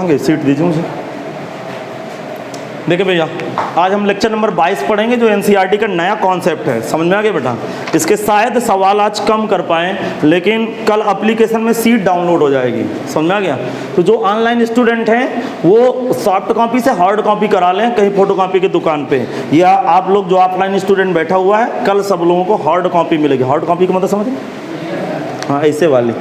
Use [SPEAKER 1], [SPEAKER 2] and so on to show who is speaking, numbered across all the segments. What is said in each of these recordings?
[SPEAKER 1] कहाँ गए, सीट दीजिए मुझे। देखिए भैया, आज हम लेक्चर नंबर 22 पढ़ेंगे, जो एनसीईआरटी का नया कॉन्सेप्ट है। समझ में आ गया बेटा? इसके शायद सवाल आज कम कर पाएँ, लेकिन कल एप्लीकेशन में सीट डाउनलोड हो जाएगी। समझ में आ गया? तो जो ऑनलाइन स्टूडेंट हैं वो सॉफ्ट कॉपी से हार्ड कॉपी करा लें कहीं फोटो कॉपी की दुकान पे, या आप लोग जो ऑफलाइन स्टूडेंट बैठा हुआ है, कल सब लोगों को हार्ड कॉपी मिलेगी। हार्ड कॉपी का मतलब समझे? हाँ, ऐसे वाली।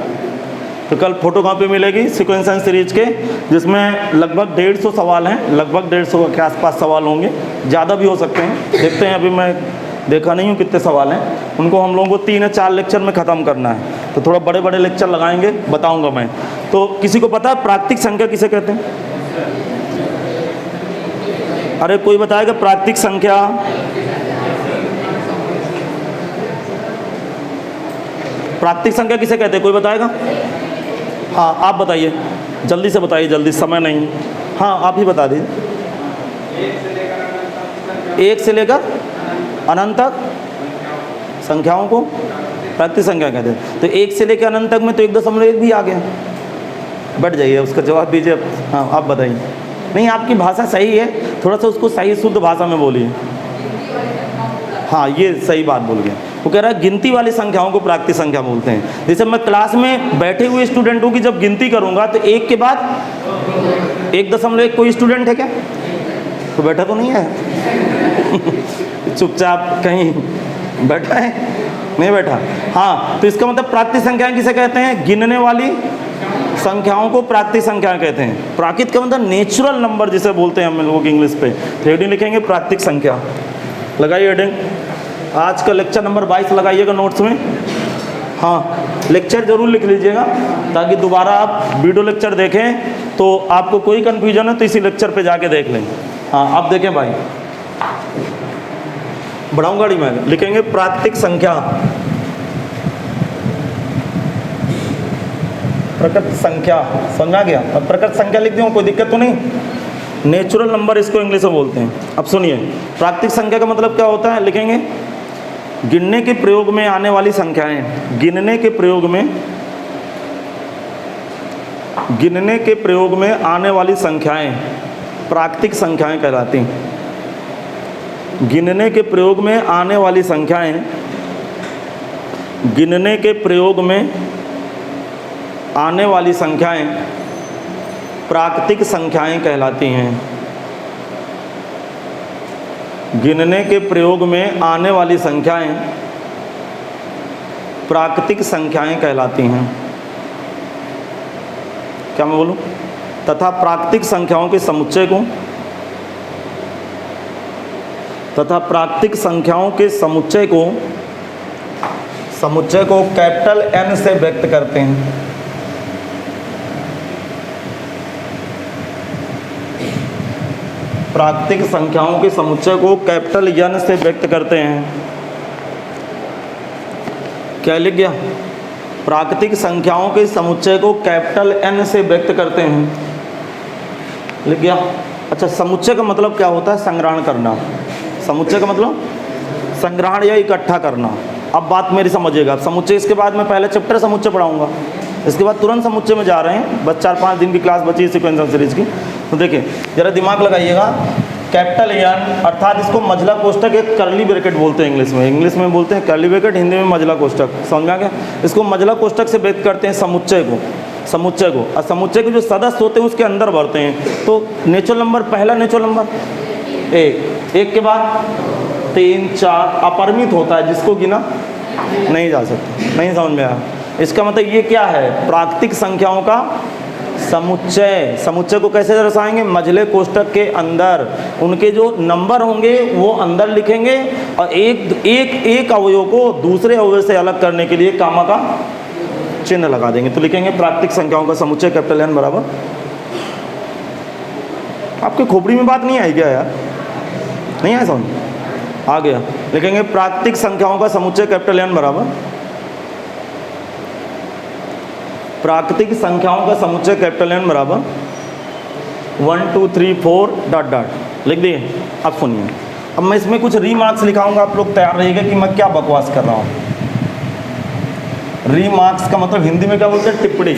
[SPEAKER 1] तो कल फोटो कॉपी मिलेगी सीक्वेंस सीरीज के, जिसमें लगभग 150 सवाल हैं, लगभग 150 के आसपास सवाल होंगे, ज़्यादा भी हो सकते हैं। देखते हैं, अभी मैं देखा नहीं हूँ कितने सवाल हैं। उनको हम लोगों को 3 या 4 लेक्चर में ख़त्म करना है, तो थोड़ा बड़े बड़े लेक्चर लगाएंगे, बताऊँगा मैं। तो किसी को पता है प्राकृतिक संख्या किसे कहते हैं? अरे कोई बताएगा प्राकृतिक संख्या? प्राकृतिक संख्या किसे कहते हैं, कोई बताएगा? हाँ, आप बताइए, जल्दी से बताइए, जल्दी, समय नहीं। हाँ, आप ही बता दीजिए। 1 से लेकर अनंत तक संख्याओं को प्राकृतिक संख्या कहते हैं। तो 1 से लेकर अनंत तक में तो 1.1 भी आ गया। बैठ जाइए, उसका जवाब दीजिए। हाँ, आप बताइए। नहीं, आपकी भाषा सही है, थोड़ा सा उसको सही शुद्ध भाषा में बोलिए। हाँ, ये सही बात बोल गया। वो कह रहा है गिनती वाली संख्याओं को प्राकृतिक संख्या बोलते हैं। जैसे मैं क्लास में बैठे हुए स्टूडेंटों की जब गिनती करूंगा तो 1 के बाद 1.1 कोई स्टूडेंट है क्या? तो बैठा तो नहीं है चुपचाप कहीं बैठा है, नहीं बैठा। हाँ, तो इसका मतलब प्राकृतिक संख्याएं किसे कहते हैं? गिनने वाली संख्याओं को प्राकृतिक संख्या कहते हैं। प्राकृतिक का मतलब नेचुरल नंबर जिसे बोलते हैं हम लोगों की इंग्लिश पे। हेडिंग लिखेंगे प्राकृतिक संख्या, लगाइए हेडिंग। आज का लेक्चर नंबर 22 लगाइएगा नोट्स में। हाँ, लेक्चर जरूर लिख लीजिएगा, ताकि दोबारा आप वीडियो लेक्चर देखें तो आपको कोई कन्फ्यूजन है तो इसी लेक्चर पे जाके देख लें। हाँ, आप देखें भाई, बढ़ाऊँ गाड़ी में, लिखेंगे प्राकृतिक संख्या, प्रकृत संख्या। समझ आ गया? अब प्रकृत संख्या लिख दूँ, कोई दिक्कत तो नहीं? नेचुरल नंबर इसको इंग्लिश में बोलते हैं। अब सुनिए, प्राकृतिक संख्या का मतलब क्या होता है, लिखेंगे गिनने के प्रयोग में आने वाली संख्याएं। गिनने के प्रयोग में आने वाली संख्याएं प्राकृतिक संख्याएं कहलाती हैं। गिनने के प्रयोग में आने वाली संख्याएं, गिनने के प्रयोग में आने वाली संख्याएं प्राकृतिक संख्याएं कहलाती हैं। गिनने के प्रयोग में आने वाली संख्याएं प्राकृतिक संख्याएं कहलाती हैं। क्या मैं बोलूं? तथा प्राकृतिक संख्याओं के समुच्चय को कैपिटल N से व्यक्त करते हैं। प्राकृतिक संख्याओं के समुच्चय को कैपिटल N से व्यक्त करते हैं। क्या लिख गया? प्राकृतिक संख्याओं के समुच्चय को कैपिटल N से व्यक्त करते हैं, लिख गया। अच्छा, समुच्चय का मतलब क्या होता है? संग्रहण करना। समुच्चय का मतलब संग्रहण या इकट्ठा करना। अब बात मेरी समझिएगा। समुच्चय, इसके बाद मैं पहले चैप्टर समुच्चय पढ़ाऊंगा, इसके बाद तुरंत समुच्चय में जा रहे हैं। बस 4-5 दिन की क्लास बची है सीक्वेंस सीरीज की। तो देखिए, जरा दिमाग लगाइएगा। कैपिटल N अर्थात इसको मझला कोष्ठक, एक कर्ली ब्रैकेट बोलते हैं इंग्लिश में बोलते हैं कर्ली ब्रैकेट, हिंदी में मझला कोष्ठक। समझ में आ गया? इसको मझला कोष्ठक से व्यक्त करते हैं समुच्चय को। और समुच्चय के जो सदस्य होते हैं उसके अंदर भरते हैं। तो नेचुरल नंबर, पहला नेचुरल नंबर 1 के बाद 3, 4 अपरिमित होता है, जिसको गिना नहीं जा सकता। नहीं समझ में आया? इसका मतलब ये क्या है? प्राकृतिक संख्याओं का समुच्चय को कैसे दर्शाएंगे? मझले कोष्ठक के अंदर उनके जो नंबर होंगे वो अंदर लिखेंगे, और एक अवयव को दूसरे अवयव से अलग करने के लिए कामा का चिन्ह लगा देंगे। तो लिखेंगे प्राकृतिक संख्याओं का समुच्चय कैपिटल N बराबर। आपके खोपड़ी में बात नहीं आई क्या यार? नहीं आया समझ? आ गया। लिखेंगे प्राकृतिक संख्याओं का समुच्चय कैपिटल N बराबर, प्राकृतिक संख्याओं का समुच्चय कैपिटल N बराबर 1 2 3 4 डॉट डॉट लिख दिए। अब सुनिए, अब मैं इसमें कुछ रीमार्क्स लिखाऊंगा, आप लोग तैयार रहिएगा कि मैं क्या बकवास कर रहा हूँ। रीमार्क्स का मतलब हिंदी में क्या बोलते हैं? टिप्पणी,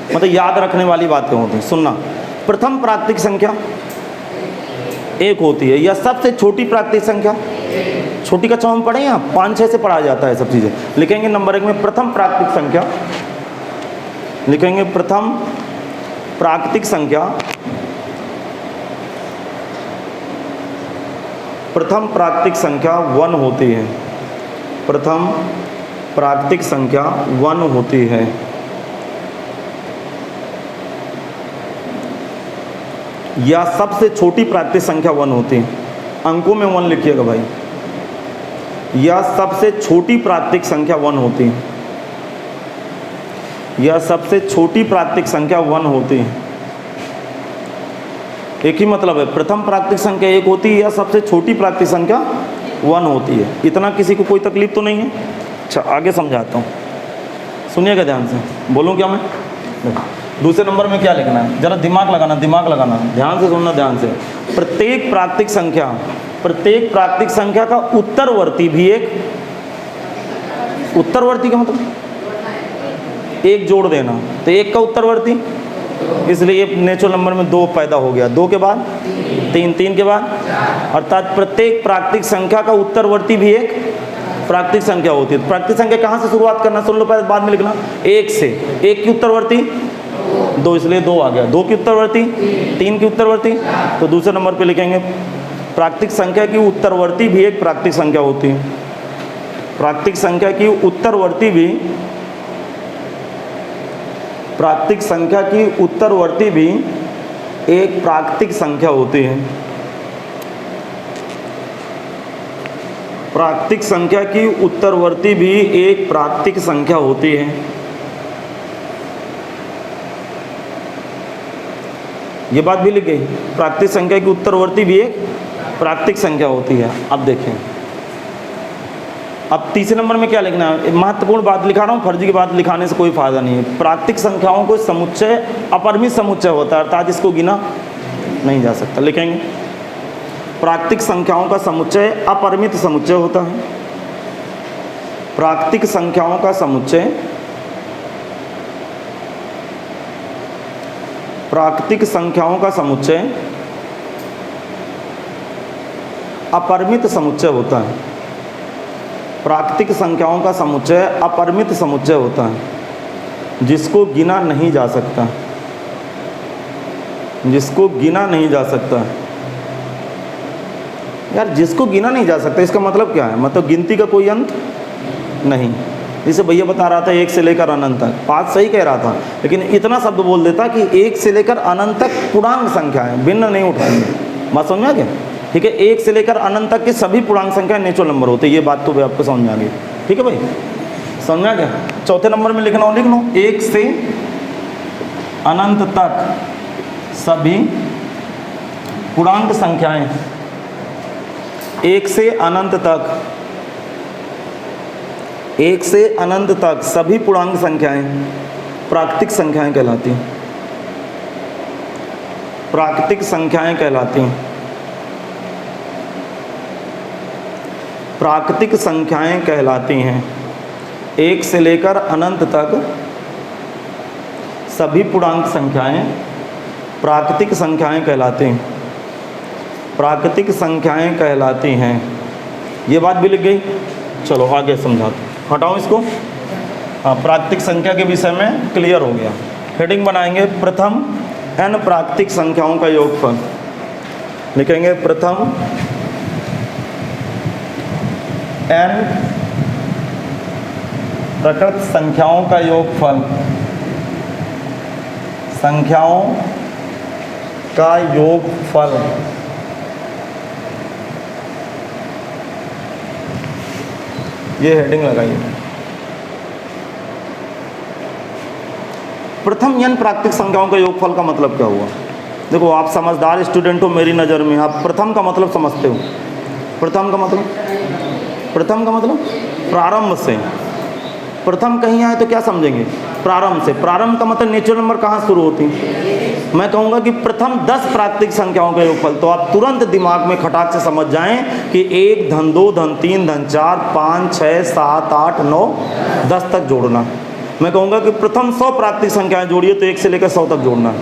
[SPEAKER 1] मतलब याद रखने वाली बातें होती हैं। सुनना, प्रथम प्राकृतिक संख्या एक होती है, या सबसे छोटी प्राकृतिक संख्या, छोटी का हम पढ़े यहाँ 5-6 से पढ़ा जाता है सब चीज़ें। लिखेंगे नंबर 1 में प्रथम प्राकृतिक संख्या, लिखेंगे प्रथम प्राकृतिक संख्या, प्रथम प्राकृतिक संख्या 1 होती है, प्रथम प्राकृतिक संख्या 1 होती है। या सबसे छोटी प्राकृतिक संख्या 1 होती है, अंकों में 1 लिखिएगा भाई। या सबसे छोटी प्राकृतिक संख्या 1 होती है, या सबसे छोटी प्राकृतिक संख्या 1 होती है। एक ही मतलब है, प्रथम प्राकृतिक संख्या 1 होती है या सबसे छोटी प्राकृतिक संख्या 1 होती है। इतना किसी को कोई तकलीफ तो नहीं है? अच्छा आगे समझाता हूँ, सुनिएगा ध्यान से। बोलूँ क्या मैं? दूसरे नंबर में क्या लिखना है, जरा दिमाग लगाना, दिमाग लगाना, ध्यान से सुनना, ध्यान से। प्रत्येक प्राकृतिक संख्या, प्रत्येक प्राकृतिक संख्या का उत्तरवर्ती भी एक, उत्तरवर्ती का मतलब एक जोड़ देना, तो एक का उत्तरवर्ती, इसलिए नेचुरल नंबर में 2 पैदा हो गया, 2 के बाद 3, 3 के बाद, अर्थात प्रत्येक प्राकृतिक संख्या का उत्तरवर्ती भी एक प्राकृतिक संख्या होती है। प्राकृतिक संख्या कहाँ से शुरुआत करना, सुन लो पहले, बाद में लिखना। 1 से, 1 की उत्तरवर्ती 2, इसलिए 2 आ गया। 2 की उत्तरवर्ती 3 की उत्तरवर्ती, तो दूसरे नंबर पे लिखेंगे प्राकृतिक संख्या की उत्तरवर्ती भी एक प्राकृतिक संख्या होती है। प्राकृतिक संख्या की उत्तरवर्ती भी, प्राकृतिक संख्या की उत्तरवर्ती भी एक प्राकृतिक संख्या होती है। प्राकृतिक संख्या की उत्तरवर्ती भी एक प्राकृतिक संख्या होती है। ये बात भी लिख गई, प्राकृतिक संख्या की उत्तरवर्ती भी एक प्राकृतिक संख्या होती है। अब देखें, अब तीसरे नंबर में क्या लिखना है, महत्वपूर्ण बात लिखा रहा हूँ, फर्जी की बात लिखाने से कोई फायदा नहीं है। प्राकृतिक संख्याओं को समुच्चय अपरिमित समुच्चय होता है, अर्थात इसको गिना नहीं जा सकता। लिखेंगे प्राकृतिक संख्याओं का समुच्चय अपरिमित समुच्चय होता है। प्राकृतिक संख्याओं का समुच्चय, प्राकृतिक संख्याओं का समुच्चय अपरिमित समुच्चय होता है। प्राकृतिक संख्याओं का समुच्चय अपरिमित समुच्चय होता है, जिसको गिना नहीं जा सकता, जिसको गिना नहीं जा सकता। यार जिसको गिना नहीं जा सकता इसका मतलब क्या है, मतलब गिनती का कोई अंत नहीं। जिसे भैया बता रहा था 1 से लेकर अनंत तक, बात सही कह रहा था, लेकिन इतना शब्द बोल देता कि 1 से लेकर अनंत तक पूर्णांक संख्या है, भिन्न नहीं उठाएंगे। बात समझ में आ गया? ठीक है, 1 से लेकर अनंत तक की सभी पूर्णांक संख्या नेचुरल नंबर होते हैं। ये बात तो आपको समझ में आ गई, ठीक है भाई, समझ में आ गया? चौथे नंबर में लिखना हो, लिख लो 1 से अनंत तक सभी पूर्णांक संख्याएं, 1 से अनंत तक, 1 से अनंत तक सभी पूर्णांक संख्याएं प्राकृतिक संख्याएं कहलाती हैं। प्राकृतिक संख्याएं कहलाती हैं। प्राकृतिक संख्याएं कहलाती हैं। 1 से लेकर अनंत तक सभी पूर्णांक संख्याएं प्राकृतिक संख्याएं कहलाती हैं। प्राकृतिक संख्याएं कहलाती हैं। ये बात भी लिख गई। चलो आगे समझाते, हटाओ इसको। हाँ, प्राकृतिक संख्या के विषय में क्लियर हो गया। हेडिंग बनाएंगे प्रथम n प्राकृतिक संख्याओं का योगफल। लिखेंगे प्रथम n प्रकृत संख्याओं का योगफल, संख्याओं का योगफल। ये हेडिंग लगाइए। प्रथम n प्राकृतिक संख्याओं का योगफल का मतलब क्या हुआ? देखो आप समझदार स्टूडेंट हो, मेरी नज़र में आप प्रथम का मतलब समझते हो। प्रथम का मतलब, प्रथम का मतलब प्रारंभ से। प्रथम कहीं आए तो क्या समझेंगे? प्रारंभ से। प्रारंभ का मतलब नेचुरल नंबर कहाँ शुरू होती है? मैं कहूँगा कि प्रथम 10 प्राकृतिक संख्याओं का योगफल, तो आप तुरंत दिमाग में खटाक से समझ जाएं कि 1 धन 2 धन 3 धन 4 5 6 7 8 9 10 तक जोड़ना। मैं कहूँगा कि प्रथम 100 प्राकृतिक संख्याएं जोड़िए तो 1 से लेकर 100 तक जोड़ना।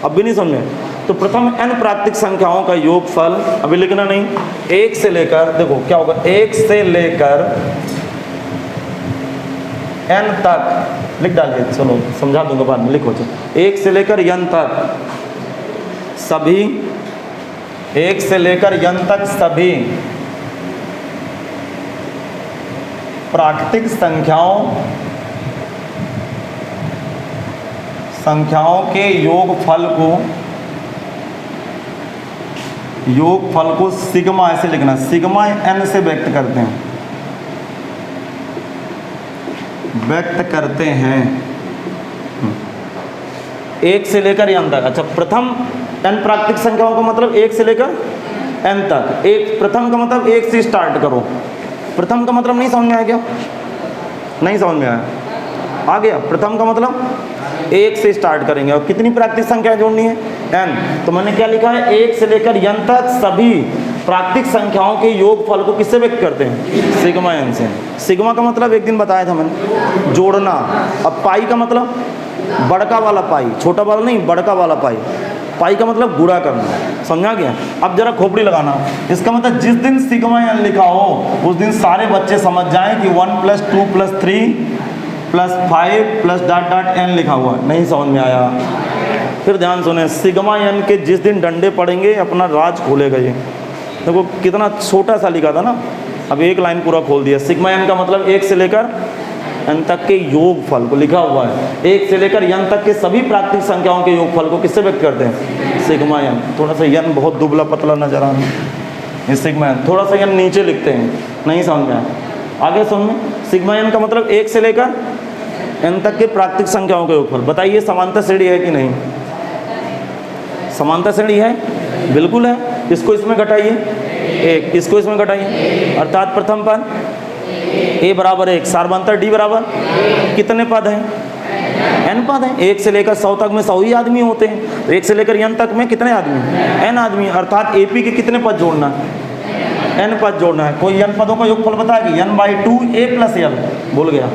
[SPEAKER 1] अब भी नहीं समझ में? तो प्रथम n प्राकृतिक संख्याओं का योगफल, अभी लिखना नहीं, 1 से लेकर, देखो क्या होगा, 1 से लेकर n तक लिख डालिए, चलो समझा दूंगा बाद में, लिखो चलो। 1 से लेकर n तक सभी, 1 से लेकर n तक सभी प्राकृतिक संख्याओं के योगफल को सिग्मा, ऐसे लिखना, सिग्मा n से व्यक्त करते हैं 1 से लेकर n तक। अच्छा, प्रथम n प्राकृतिक संख्याओं का मतलब 1 से लेकर n तक। एक प्रथम का मतलब 1 से स्टार्ट करो। प्रथम का मतलब नहीं समझ में आया क्या? नहीं समझ में आया? आ गया? प्रथम का मतलब 1 से स्टार्ट करेंगे और कितनी प्राकृतिक संख्या जोड़नी है? n। तो मैंने क्या लिखा है? 1 से लेकर n तक सभी प्राकृतिक संख्याओं के योगफल को किससे व्यक्त करते हैं? सिग्मा n से। सिग्मा का मतलब एक दिन बताया था मैंने, जोड़ना। अब पाई का मतलब बड़का वाला पाई, छोटा वाला नहीं, बड़का वाला पाई। पाई का मतलब गुणा करना, समझा गया? अब जरा खोपड़ी लगाना। इसका मतलब जिस दिन सिग्मा n लिखा हो उस दिन सारे बच्चे समझ जाएं कि 1 + 2 + 3 + 5 + ... n लिखा हुआ है। नहीं समझ में आया? फिर ध्यान सुने, सिग्मा n के जिस दिन डंडे पड़ेंगे अपना राज खोलेगा ये। देखो कितना छोटा सा लिखा था ना, अब एक लाइन पूरा खोल दिया। सिग्मा n का मतलब 1 से लेकर n तक के योगफल को लिखा हुआ है। 1 से लेकर n तक के सभी प्राकृतिक संख्याओं के योगफल को किससे व्यक्त करते हैं? Sigma n। थोड़ा सा n बहुत दुबला पतला नजर आ रहा है, ये सिग्मा n। थोड़ा सा n नीचे लिखते हैं, नहीं समझ में आया? आगे समझ में? सिग्मा n का मतलब 1 से लेकर n तक के प्राकृतिक संख्याओं के योगफल। बताइए समांतर श्रेणी है कि नहीं? समांतर श्रेणी है, बिल्कुल है। इसको इसमें घटाइए 1, इसको इसमें घटाइए, अर्थात प्रथम पद a बराबर 1, सार्वंतर d बराबर कितने पद हैं? n पद हैं। 1 से लेकर 100 तक में 100 ही आदमी होते हैं। 1 से लेकर n तक में कितने आदमी? n आदमी। अर्थात AP के कितने पद जोड़ना है? n पद जोड़ना है। कोई n पदों का योगफल बताएगी? n/2 a + l। भूल गया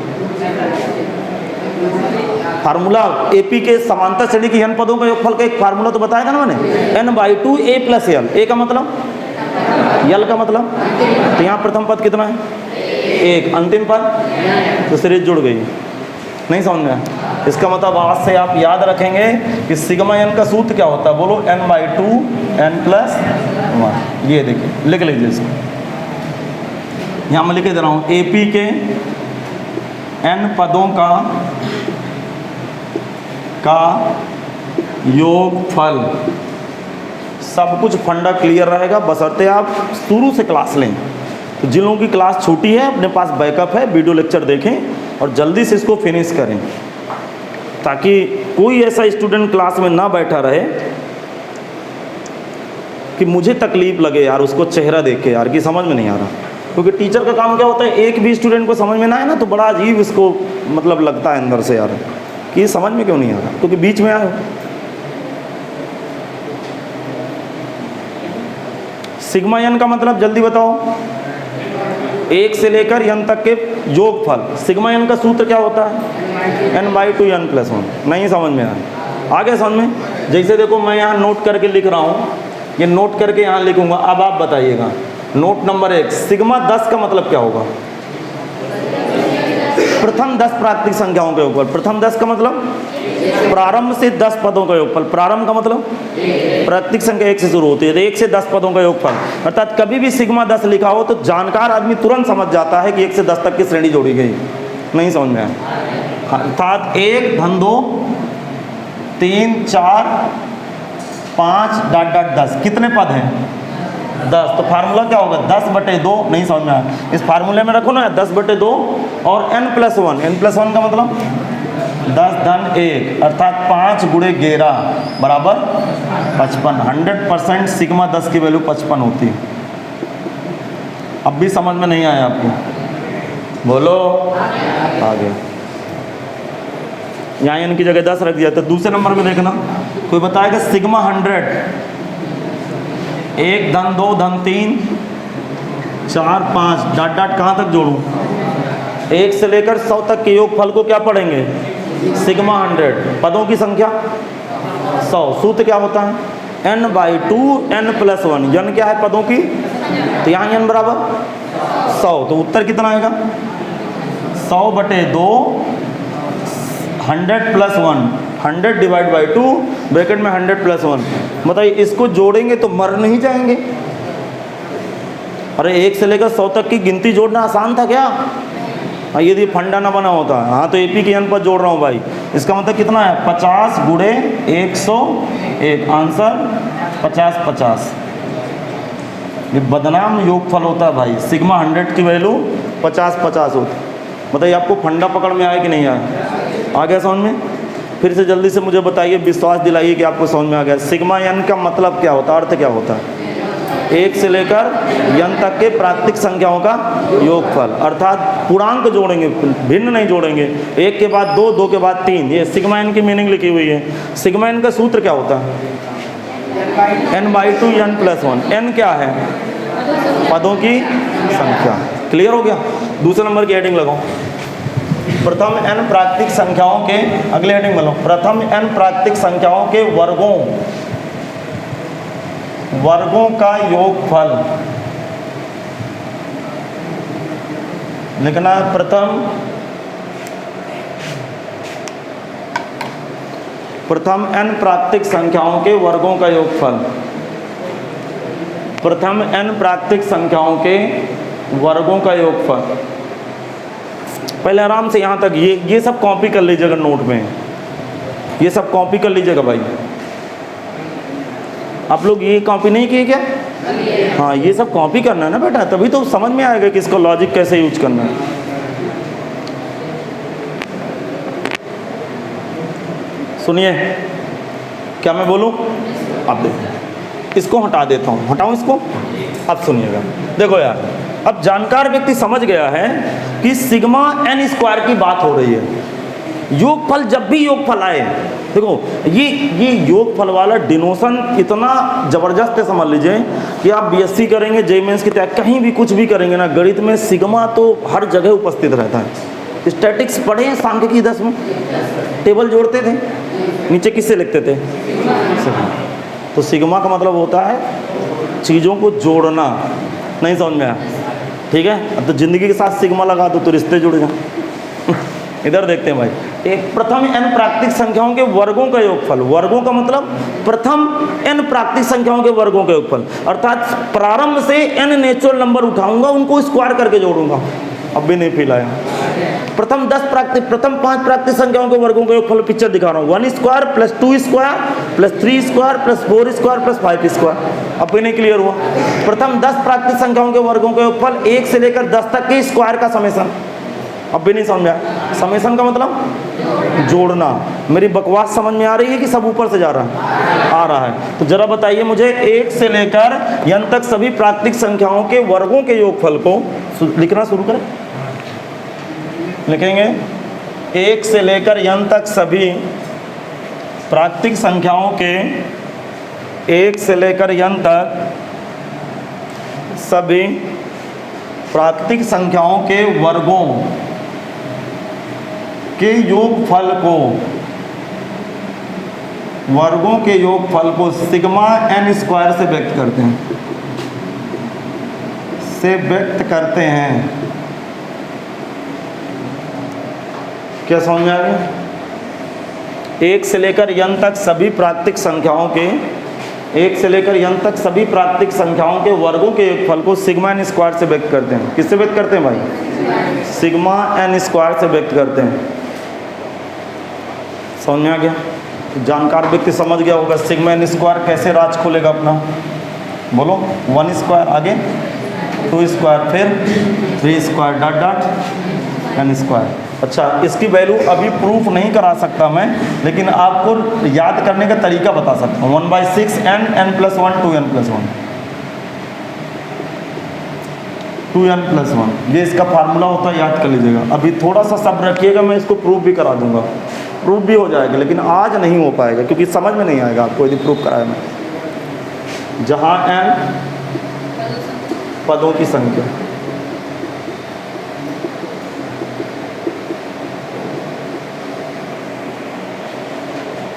[SPEAKER 1] फार्मूला? AP के समांतर श्रेणी की n पदों का योगफल का एक फार्मूला तो बताया था ना मैंने, n/2 a + l। a का मतलब, l का मतलब, तो यहाँ प्रथम पद कितना है? 1, अंतिम पद, तो सीरीज जुड़ गई। नहीं समझ में आया? इसका मतलब आज से आप याद रखेंगे कि सिग्मा n का सूत्र क्या होता है? बोलो, n/2 n + 1। ये देखिए, लिख लीजिए इसको, यहाँ मैं लिख दे रहा हूँ। AP के n पदों का योगफल। सब कुछ फंडा क्लियर रहेगा, बशर्ते आप शुरू से क्लास लें। तो जिन लोगों की क्लास छोटी है, अपने पास बैकअप है, वीडियो लेक्चर देखें और जल्दी से इसको फिनिश करें, ताकि कोई ऐसा स्टूडेंट क्लास में ना बैठा रहे कि मुझे तकलीफ लगे यार उसको चेहरा देख के यार कि समझ में नहीं आ रहा। क्योंकि टीचर का काम क्या होता है, एक भी स्टूडेंट को समझ में ना आए ना तो बड़ा अजीब इसको मतलब लगता है अंदर से यार कि ये समझ में क्यों नहीं आ रहा, क्योंकि बीच में आए हो। सिग्मा n का मतलब जल्दी बताओ? 1 से लेकर n तक के योगफल। सिग्मा n का सूत्र क्या होता है? n/2 n + 1। नहीं समझ में आया? आगे समझ में? जैसे देखो मैं यहाँ नोट करके लिख रहा हूँ, ये नोट करके यहाँ लिखूंगा। अब आप बताइएगा, नोट नंबर 1, सिग्मा 10 का मतलब क्या होगा? प्रथम 10 प्राकृतिक संख्याओं के ऊपर। प्रथम 10 का मतलब प्रारंभ से 10 पदों का योगफल। प्रारंभ का मतलब प्राकृतिक संख्या 1 से शुरू होती है, तो 1 से 10 पदों का योगफल। अर्थात कभी भी सिग्मा 10 लिखा हो तो जानकार आदमी तुरंत समझ जाता है कि 1 से 10 तक की श्रेणी जोड़ी गई। नहीं समझ में आया? अर्थात 1, 2, 3, 4, 5, ... 10 कितने पद हैं? 10। तो फार्मूला क्या होगा? 10/2। नहीं समझ में आया? इस फार्मूले में रखो ना 10/2 और n + 1। n + 1 का मतलब 10 धन 1, अर्थात 5 × 11 बराबर 55। 100% सिग्मा 10 की वैल्यू 55 होती है। अब भी समझ में नहीं आया आपको? बोलो, आ गया। यहाँ n की जगह 10 रख दिया। तो दूसरे नंबर में देखना, कोई बताएगा सिग्मा 100। 1 धन 2 धन 3 4 5 ... कहाँ तक जोड़ूं? 1 से लेकर 100 तक के योगफल को क्या पढ़ेंगे? सिग्मा 100। पदों की संख्या 100। सूत्र क्या होता है? n/2 n+1। n क्या है पदों की, तो यहाँ n बराबर 100, तो उत्तर कितना आएगा 100/2 100 + 1, 100 / 2 ब्रैकेट में 100 + 1। बताइए इसको जोड़ेंगे तो मर नहीं जाएंगे। अरे 1 से लेकर 100 तक की गिनती जोड़ना आसान था क्या? हाँ, यदि फंडा ना बना होता। हाँ तो AP के n पर जोड़ रहा हूँ भाई। इसका मतलब कितना है 50 × 101, आंसर 50 50। ये बदनाम योगफल होता है भाई। सिग्मा 100 की वैल्यू 50 50 होती। बताइए आपको फंडा पकड़ में आया कि नहीं आया? आ गया समझ में? फिर से जल्दी से मुझे बताइए, विश्वास दिलाइए कि आपको समझ में आ गया। सिग्मा n का मतलब क्या होता है, अर्थ क्या होता है? 1 से लेकर n तक के प्राकृतिक संख्याओं का योगफल, अर्थात पूर्णांक जोड़ेंगे, भिन्न नहीं जोड़ेंगे। 1 के बाद 2, 2 के बाद 3। ये सिग्मा n की मीनिंग लिखी हुई है। सिग्मा n का सूत्र क्या होता है? n/2 n+1। n क्या है? पदों की संख्या। क्लियर हो गया? दूसरे नंबर की हेडिंग लगाओ, प्रथम n प्राकृतिक संख्याओं के, अगले हेडिंग में लो, प्रथम n प्राकृतिक संख्याओं के वर्गों का योगफल लिखना है। प्रथम n प्राकृतिक संख्याओं के वर्गों का योगफल, प्रथम n प्राकृतिक संख्याओं के वर्गों का योगफल। पहले आराम से यहाँ तक ये सब कॉपी कर लीजिएगा नोट में, ये सब कॉपी कर लीजिएगा भाई। आप लोग ये कॉपी नहीं किए क्या? हाँ, ये सब कॉपी करना है ना बेटा, तभी तो समझ में आएगा कि इसको लॉजिक कैसे यूज करना है। सुनिए, क्या मैं बोलूँ? आप देखो, इसको हटा देता हूँ, हटाऊँ इसको? अब सुनिएगा, देखो यार, अब जानकार व्यक्ति समझ गया है कि सिग्मा n² की बात हो रही है। योगफल, जब भी योगफल आए, देखो ये योगफल वाला डिनोशन इतना ज़बरदस्त है, समझ लीजिए कि आप BSc करेंगे, JEE मेंस की तैयारी, कहीं भी कुछ भी करेंगे ना, गणित में सिग्मा तो हर जगह उपस्थित रहता है। स्टैटिक्स पढ़े हैं सांख्यिकी 10 में? टेबल जोड़ते थे, नीचे किससे लिखते थे? सिग्मा। तो सिग्मा का मतलब होता है चीज़ों को जोड़ना। नहीं समझ में आया? ठीक है, अब तो ज़िंदगी के साथ सिग्मा लगा दो तो रिश्ते जुड़ जाए। इधर देखते हैं भाई, एक प्रथम n प्राकृतिक संख्याओं के वर्गों का योगफल। वर्गों का मतलब प्रथम n प्राकृतिक संख्याओं के वर्गों का योगफल, अर्थात प्रारंभ से n नेचुरल नंबर उठाऊंगा, उनको स्क्वायर करके जोड़ूंगा। अब भी नहीं फील आया? प्रथम 5 प्राकृतिक संख्याओं के वर्गों का योगफल पिक्चर दिखा रहा हूँ। 1² + 2² + 3² + 4² + 5²। अब भी नहीं क्लियर हुआ? प्रथम 10 प्राकृतिक संख्याओं के वर्गों का योगफल 1 से लेकर 10 तक के स्क्वायर का समेसन। अब भी नहीं समझ में आया? समेसन का मतलब जोड़ना। मेरी बकवास समझ में आ रही है कि सब ऊपर से जा रहा है? आ रहा है। तो जरा बताइए मुझे, 1 से लेकर n तक सभी प्राकृतिक संख्याओं के वर्गों के योगफल को लिखना शुरू करें। लिखेंगे 1 से लेकर n तक सभी प्राकृतिक संख्याओं के, 1 से लेकर n तक सभी प्राकृतिक संख्याओं के वर्गों के योगफल को, वर्गों के योगफल को सिग्मा n² से व्यक्त करते हैं, क्या समझ में आ गया? 1 से लेकर n तक सभी प्राकृतिक संख्याओं के, 1 से लेकर n तक सभी प्राकृतिक संख्याओं के वर्गों के योगफल को सिग्मा n² से व्यक्त करते हैं। किससे व्यक्त करते हैं भाई? सिग्मा n² से व्यक्त करते हैं। समझ में आ गया? तो जानकार व्यक्ति समझ गया होगा सिग्मा n² कैसे राज खोलेगा अपना। बोलो, 1², आगे 2², फिर 3² ... n²। अच्छा, इसकी वैल्यू अभी प्रूफ नहीं करा सकता मैं, लेकिन आपको याद करने का तरीका बता सकता हूँ। 1/6 n+1 2n+1, 2n+1, ये इसका फार्मूला होता है, याद कर लीजिएगा। अभी थोड़ा सा सब्र रखिएगा, मैं इसको प्रूफ भी करा दूंगा। प्रूफ भी हो जाएगा, लेकिन आज नहीं हो पाएगा क्योंकि समझ में नहीं आएगा आपको यदि प्रूफ कराया मैं। जहाँ n पदों की संख्या,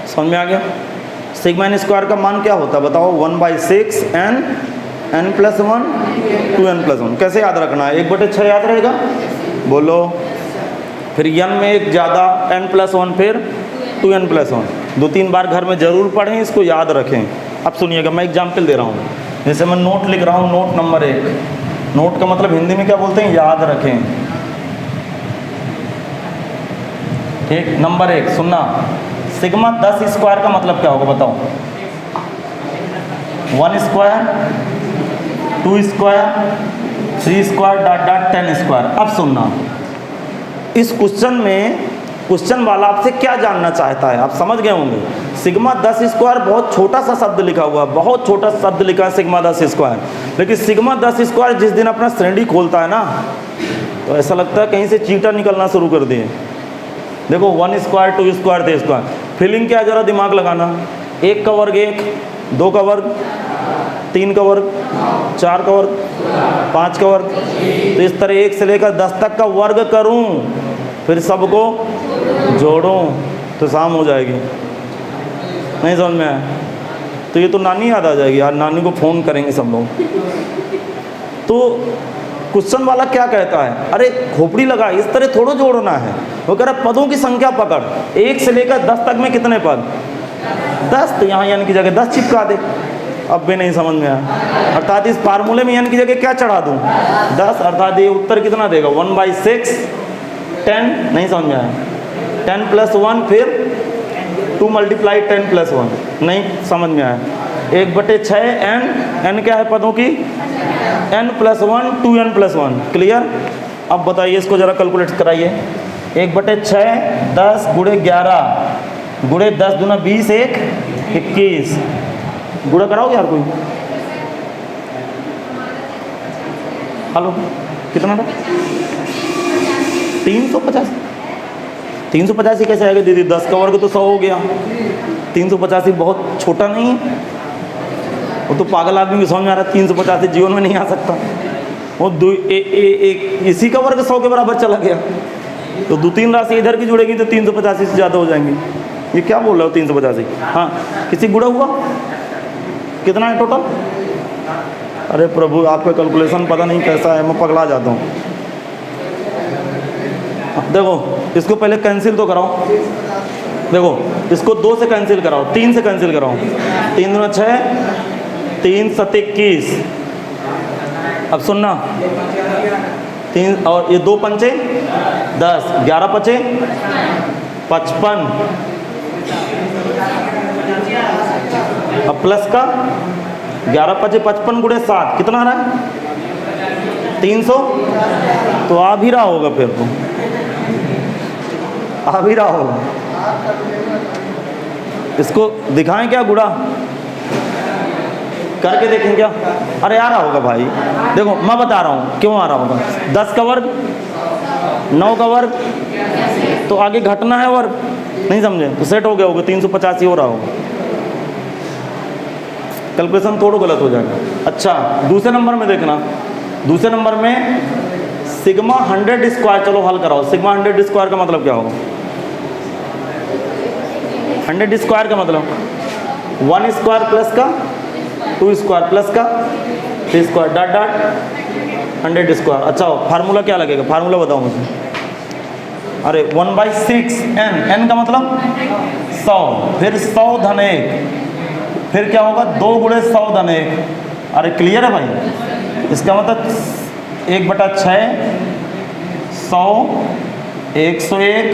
[SPEAKER 1] समझ में आ गया? सिग्मा एन स्क्वायर का मान क्या होता है बताओ? 1/6 n प्लस 1 2n प्लस 1। कैसे याद रखना है? 1/6 याद रहेगा, बोलो। फिर n में एक ज़्यादा n प्लस 1, फिर 2n प्लस 1। 2-3 बार घर में ज़रूर पढ़ें, इसको याद रखें। अब सुनिएगा, मैं एग्जाम्पल दे रहा हूँ। जैसे मैं नोट लिख रहा हूँ, नोट नंबर 1। नोट का मतलब हिंदी में क्या बोलते हैं? याद रखें। ठीक, नंबर 1 सुनना। सिग्मा 10 स्क्वायर का मतलब क्या होगा बताओ? 1 square, 2 square, 3 square dot dot 10 square. अब सुनना, इस क्वेश्चन में क्वेश्चन वाला आपसे क्या जानना चाहता है, आप समझ गए होंगे। सिग्मा 10 स्क्वायर बहुत छोटा सा शब्द लिखा हुआ है, बहुत छोटा शब्द लिखा है सिग्मा 10 स्क्वायर। लेकिन सिग्मा 10 स्क्वायर जिस दिन अपना श्रेणी खोलता है ना, तो ऐसा लगता है कहीं से चीटा निकलना शुरू कर दिए। देखो 1 स्क्वायर, 2 स्क्वायर, 3 स्क्वायर। फीलिंग क्या है, जरा दिमाग लगाना। 1 का वर्ग 1, 2 का वर्ग, 3 का वर्ग, 4 का वर्ग, 5 का वर्ग। तो इस तरह 1 से लेकर 10 तक का वर्ग करूं, फिर सबको जोड़ूं, तो शाम हो जाएगी। नहीं समझ में आया? तो ये तो नानी याद आ जाएगी यार, नानी को फ़ोन करेंगे सब लोग। तो क्वेश्चन वाला क्या कहता है? अरे खोपड़ी लगा, इस तरह थोड़ा जोड़ना है। वो कह रहा पदों की संख्या पकड़, 1 से लेकर 10 तक में कितने पद? 10। तो यहाँ यानी की जगह 10 चिपका दे। अब भी नहीं समझ में आया। अर्थात इस फार्मूले में यानी की जगह क्या चढ़ा दूँ? 10। अर्थात ये उत्तर कितना देगा? 1/6 10। नहीं समझ में आया? 10 प्लस 1, फिर 2 मल्टीप्लाई 10 प्लस 1। नहीं समझ में आया? 1/6 n क्या है पदों की? n plus 1 2n plus 1। Clear? अब बताइए, इसको जरा कैलकुलेट कराइए। 1/6 10 गुणे 11 गुणे 10 दूना 20 1 21। गुणा कराओगे यार कोई? हेलो, कितना था? 350। 385 कैसे आएगा दीदी? 10 का वर्ग तो 100 हो गया। 385 बहुत छोटा नहीं है? वो तो पागल आदमी को समझ में आ रहा है, 385 जीवन में नहीं आ सकता। वो इसी का वर्ग 100 के बराबर चला गया। तो 2-3 राशि इधर की जुड़ेगी तो 385 से ज़्यादा हो जाएंगी। ये क्या बोल रहे हो 385? हाँ, किसी गुणा हुआ? कितना है टोटल? अरे प्रभु, आपका कैलकुलेशन पता नहीं कैसा है, मैं पगला जाता हूँ। देखो, इसको पहले कैंसिल तो कराओ। देखो, इसको 2 से कैंसिल कराओ, 3 से कैंसिल कराओ। 3 दूना 6, 3 7 21। अब सुनना, 3 और ये 2 पंचे 10, 11 पचे 55। अब प्लस का 11 पचे 55 गुणे 7 कितना आ रहा है? 300। तो आ भी रहा होगा, फिर तो आ भी रहा होगा। इसको दिखाएं क्या गुणा करके देखें क्या? अरे आ रहा होगा भाई। देखो मैं बता रहा हूँ क्यों आ रहा होगा। 10 का वर्ग 9 का वर्ग, तो आगे घटना है वर्ग। नहीं समझे? तो सेट हो गया होगा, 385 हो रहा होगा। कैलकुलेशन थोड़ा गलत हो जाएगा। अच्छा, दूसरे नंबर में देखना। दूसरे नंबर में सिग्मा 100 स्क्वायर, चलो हल कराओ। सिग्मा 100 स्क्वायर का मतलब क्या होगा? 100 स्क्वायर का मतलब 1 स्क्वायर प्लस का 2 स्क्वायर प्लस का 3 स्क्वायर डॉट डॉट 100 स्क्वायर। अच्छा, फार्मूला क्या लगेगा? फार्मूला बताओ मुझे। अरे 1/6 n का मतलब 100, फिर 100 धन 1, फिर क्या होगा? 2 गुणे 100 धन 1। अरे क्लियर है भाई? इसका मतलब 1/6 100 101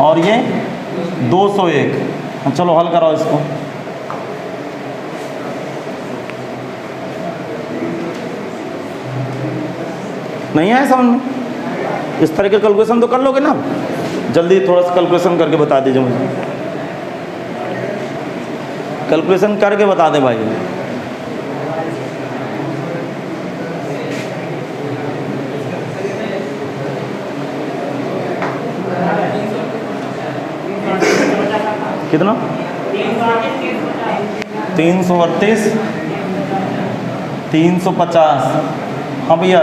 [SPEAKER 1] और ये 201। चलो हल कराओ इसको। नहीं आया समझ में? इस तरह के कैलकुलेशन तो कर लोगे ना? जल्दी थोड़ा सा कैलकुलेशन करके बता दीजिए मुझे। कैलकुलेशन करके बता दें भाई। कितना? 338 350। हाँ भैया,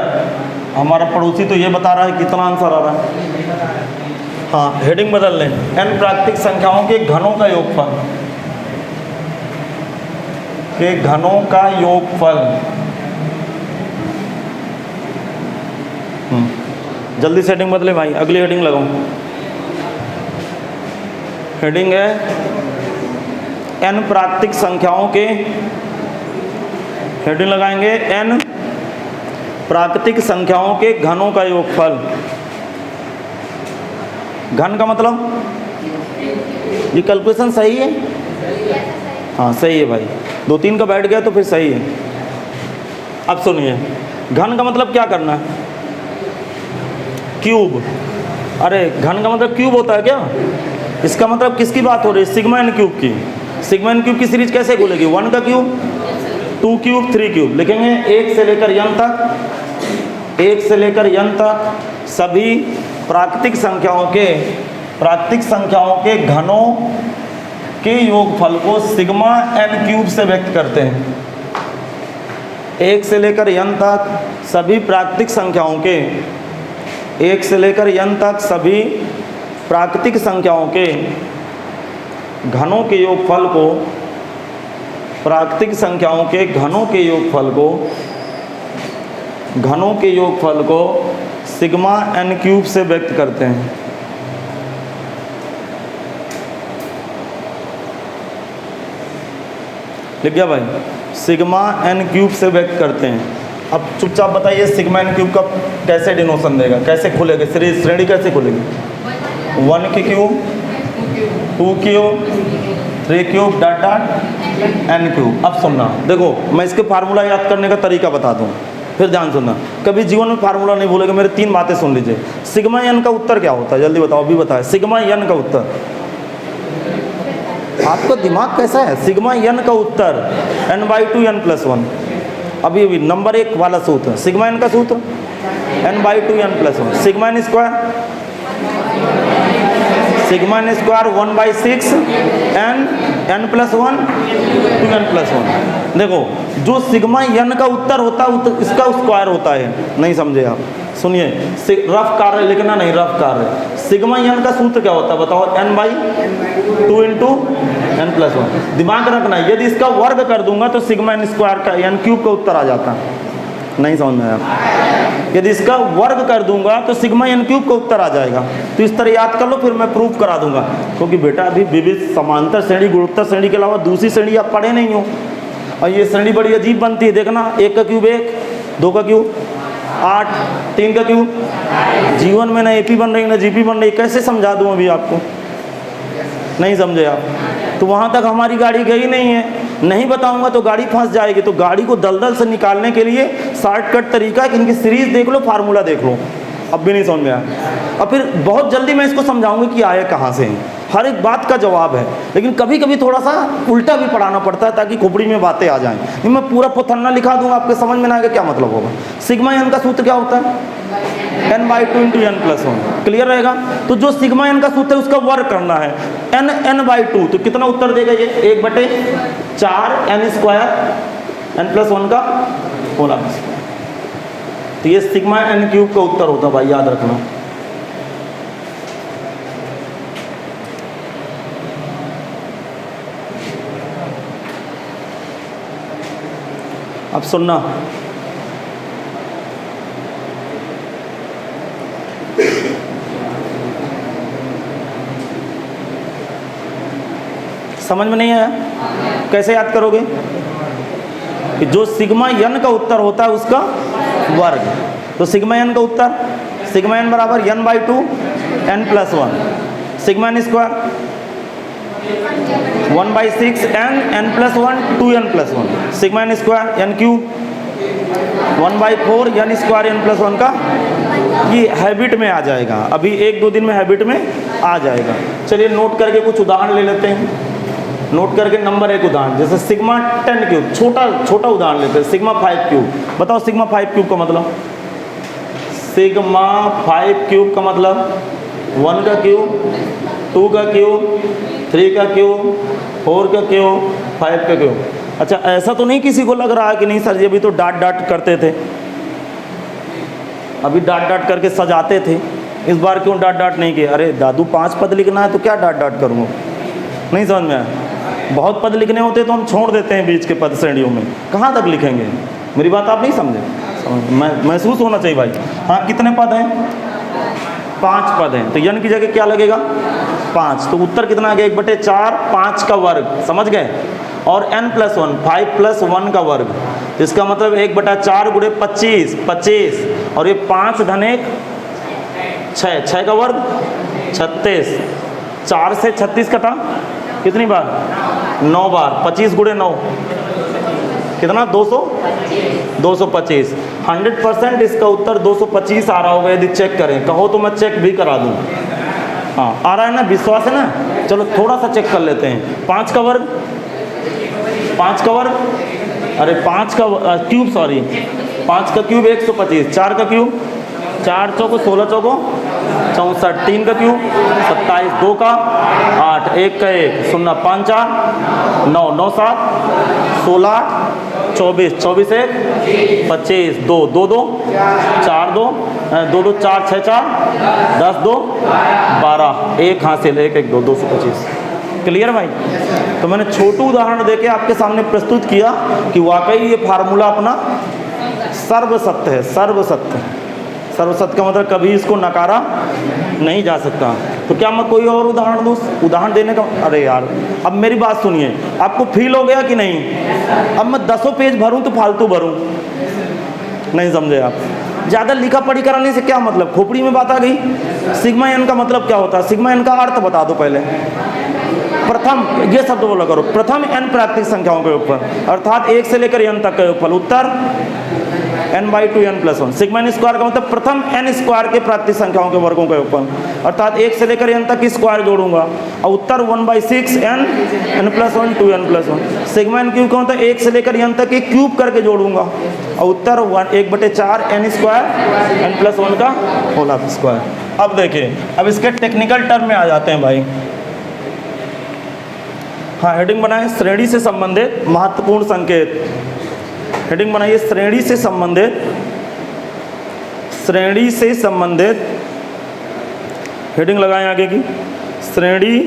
[SPEAKER 1] हमारा पड़ोसी तो ये बता रहा है कितना आंसर आ रहा है। हाँ, हेडिंग बदल लें। n प्राकृतिक संख्याओं के घनों का योगफल। के घनों का योगफल। जल्दी से हेडिंग बदले भाई, अगली हेडिंग लगाओ। हेडिंग है n प्राकृतिक संख्याओं के, हेडिंग लगाएंगे n प्राकृतिक संख्याओं के घनों का योगफल। घन का मतलब, ये कैलकुलेशन सही है? हाँ सही है भाई, 2-3 का बैठ गया तो फिर सही है। अब सुनिए, घन का मतलब क्या करना है? क्यूब। अरे घन का मतलब क्यूब होता है क्या? इसका मतलब किसकी बात हो रही है? सिग्मा एन क्यूब की। सिग्मा एन क्यूब की सीरीज कैसे खुलेगी? 1 का क्यूब, 2 क्यूब, 3 क्यूब। लिखेंगे 1 से लेकर n तक, 1 से लेकर n तक सभी प्राकृतिक संख्याओं के घनों के योगफल को सिग्मा एन क्यूब से व्यक्त करते हैं। 1 से लेकर n तक सभी प्राकृतिक संख्याओं के, 1 से लेकर n तक सभी प्राकृतिक संख्याओं के घनों के योगफल को, प्राकृतिक संख्याओं के घनों के योगफल को सिग्मा एन क्यूब से व्यक्त करते हैं। लिख गया भाई? सिग्मा एन क्यूब से व्यक्त करते हैं। अब चुपचाप बताइए सिग्मा एन क्यूब का कैसे डिनोशन देगा, कैसे खुलेगा श्रेणी, कैसे खुलेगी? 1 की cube, 2 cube, 3 cube dot dot n cube. अब सुनना, देखो मैं इसके फार्मूला याद करने का तरीका बता दूँ, फिर ध्यान सुनना। कभी जीवन में फार्मूला नहीं भूलेगा, मेरे 3 बातें सुन लीजिए। सिग्मा एन का उत्तर क्या होता है? जल्दी बताओ, अभी बताए। सिग्मा एन का उत्तर, आपका दिमाग कैसा है? सिग्मा एन का उत्तर n/2 n+1। अभी नंबर 1 वाला सूत्र, सिग्मा एन का सूत्र n/2 n+1। Sigma n square 1/6 n+1 2 n+1। देखो जो सिग्मा एन का उत्तर होता है इसका स्क्वायर होता है। नहीं समझे आप? सुनिए, रफ कार्य लिखना नहीं, रफ कार्य। सिग्मा एन का सूत्र क्या होता है बताओ? n/2 × n+1। दिमाग रखना, यदि इसका वर्ग कर दूंगा तो सिग्मा एन स्क्वायर का एन क्यूब का उत्तर आ जाता। नहीं समझ में आया? यदि इसका वर्ग कर दूंगा तो सिग्मा एन क्यूब का उत्तर आ जाएगा। तो इस तरह याद कर लो, फिर मैं प्रूफ करा दूंगा। क्योंकि बेटा अभी विविध समांतर श्रेणी, गुणोत्तर श्रेणी के अलावा दूसरी श्रेणी आप पढ़े नहीं हो, और ये श्रेणी बड़ी अजीब बनती है। देखना, 1 का क्यूब 1, 2 का क्यूब 8, 3 का क्यूब। जीवन में ना एपी बन रही ना जीपी बन रही, कैसे समझा दूँ अभी आपको? नहीं समझे आप? तो वहाँ तक हमारी गाड़ी गई नहीं है। नहीं बताऊंगा तो गाड़ी फंस जाएगी। तो गाड़ी को दलदल से निकालने के लिए शॉर्टकट तरीका है कि इनकी सीरीज देख लो, फार्मूला देख लो। अब भी नहीं समझ में आया, और फिर बहुत जल्दी मैं इसको समझाऊंगा कि आया कहाँ से। हर एक बात का जवाब है, लेकिन कभी कभी थोड़ा सा उल्टा भी पढ़ाना पड़ता है ताकि खोपड़ी में बातें आ जाएं। नहीं मैं पूरा पथन्ना लिखा दूंगा, आपके समझ में ना आएगा क्या मतलब होगा। सिग्मा एन का सूत्र क्या होता है? n/2 × n+1। क्लियर रहेगा? तो जो सिग्मा एन का सूत्र है उसका वर्ग करना है। n/2 तो कितना उत्तर देगा ये? 1/4 n² n+1 का होल स्क्वायर। तो ये सिग्मा एन क्यूब का उत्तर होता है भाई, याद रखना। अब सुनना, समझ में नहीं आया? कैसे याद करोगे? कि जो सिग्मा एन का उत्तर होता है उसका वर्ग। तो सिग्मा एन का उत्तर, सिग्मा एन बराबर n/2 n+1, sigma n square 1/6 n+1 2 n+1, sigma n square n cube 1/4 n² n+1 का। ये हैबिट में आ जाएगा, अभी 1-2 दिन में हैबिट में आ जाएगा। चलिए नोट करके कुछ उदाहरण ले लेते हैं। नोट करके नंबर 1 उदाहरण, जैसे सिग्मा 10 क्यूब, छोटा उदाहरण लेते हैं। सिग्मा 5 क्यूब, बताओ सिग्मा 5 क्यूब का मतलब? सिग्मा 5 क्यूब का मतलब 1 का क्यूब, 2 का क्यूब, 3 का क्यूब, 4 का क्यूब, 5 का क्यूब। अच्छा, ऐसा तो नहीं किसी को लग रहा है कि नहीं सर जी अभी तो डाट करते थे, अभी डाट करके सजाते थे, इस बार क्यों डाट नहीं किए? अरे दादू 5 पद लिखना है तो क्या डाट करूँगा? नहीं समझ में आया? बहुत पद लिखने होते तो हम छोड़ देते हैं बीच के पद श्रेणियों में, कहाँ तक लिखेंगे? मेरी बात आप नहीं समझे? महसूस होना चाहिए भाई। हाँ, कितने पद हैं? 5 पद हैं, तो यन की जगह क्या लगेगा? 5। तो उत्तर कितना आ गया? 1/4, 5 का वर्ग, समझ गए? और n+1, 5 + 1 का वर्ग, तो इसका मतलब 1/4 गुणे 25, 25, और ये 5 धन 1 6, 6 का वर्ग 36, 4 से 36 कटा कितनी बार? 9 बार। 25 गुणे 9 कितना? 225। 100% इसका उत्तर 225 आ रहा होगा यदि चेक करें। कहो तो मैं चेक भी करा दूं। हाँ, आ रहा है ना? विश्वास है ना? चलो थोड़ा सा चेक कर लेते हैं। 5 का वर्ग, 5 का वर्ग, अरे 5 का क्यूब, सॉरी 5 का क्यूब 125, 4 का क्यूब 4 चौको 16 चौको 64, 3 का क्यूब 27, 2 का 8, 1 का 1, 0 5 4 9, 9 7 16 24, 24 1 25, 2 2 2 4 2 2 2 4 6 4 10 2 12, 1 हासिल, 1 1 2 225। क्लियर भाई? तो मैंने छोटू उदाहरण देके आपके सामने प्रस्तुत किया कि वाकई ये फार्मूला अपना सर्वसत्य है। सर्वसत्य, सर्वसत्य का मतलब कभी इसको नकारा नहीं जा सकता। तो क्या मैं कोई और उदाहरण दूँ? उदाहरण देने का, अरे यार अब मेरी बात सुनिए, आपको फील हो गया कि नहीं? अब मैं 10 पेज भरूं तो फालतू भरूं? नहीं समझे आप? ज़्यादा लिखा पढ़ी कराने से क्या मतलब? खोपड़ी में बात आ गई। सिग्मा एन का मतलब क्या होता है? सिग्मा एन का अर्थ बता दो पहले। प्रथम, ये शब्द बोला करो, प्रथम n प्राकृतिक संख्याओं का योगफल, अर्थात 1 से लेकर n तक का योगफल। उत्तर n/2 n+1। Sigma n square का मतलब प्रथम n स्क्वायर के प्राकृतिक संख्याओं के वर्गों का योगफल, अर्थात 1 से लेकर n तक की स्क्वायर जोड़ूंगा, और उत्तर 1/6 n n+1 2 n+1। Sigma n cube का मतलब 1 से लेकर n तक के क्यूब करके जोड़ूंगा, और उत्तर 1/4 n स्क्वायर n+1 का होल स्क्वायर। अब देखिए, अब इसके टेक्निकल टर्म में आ जाते हैं भाई। हाँ, हेडिंग बनाए श्रेणी से संबंधित महत्वपूर्ण संकेत। हेडिंग बनाइए श्रेणी से संबंधित, श्रेणी से संबंधित, हेडिंग लगाएं आगे की, श्रेणी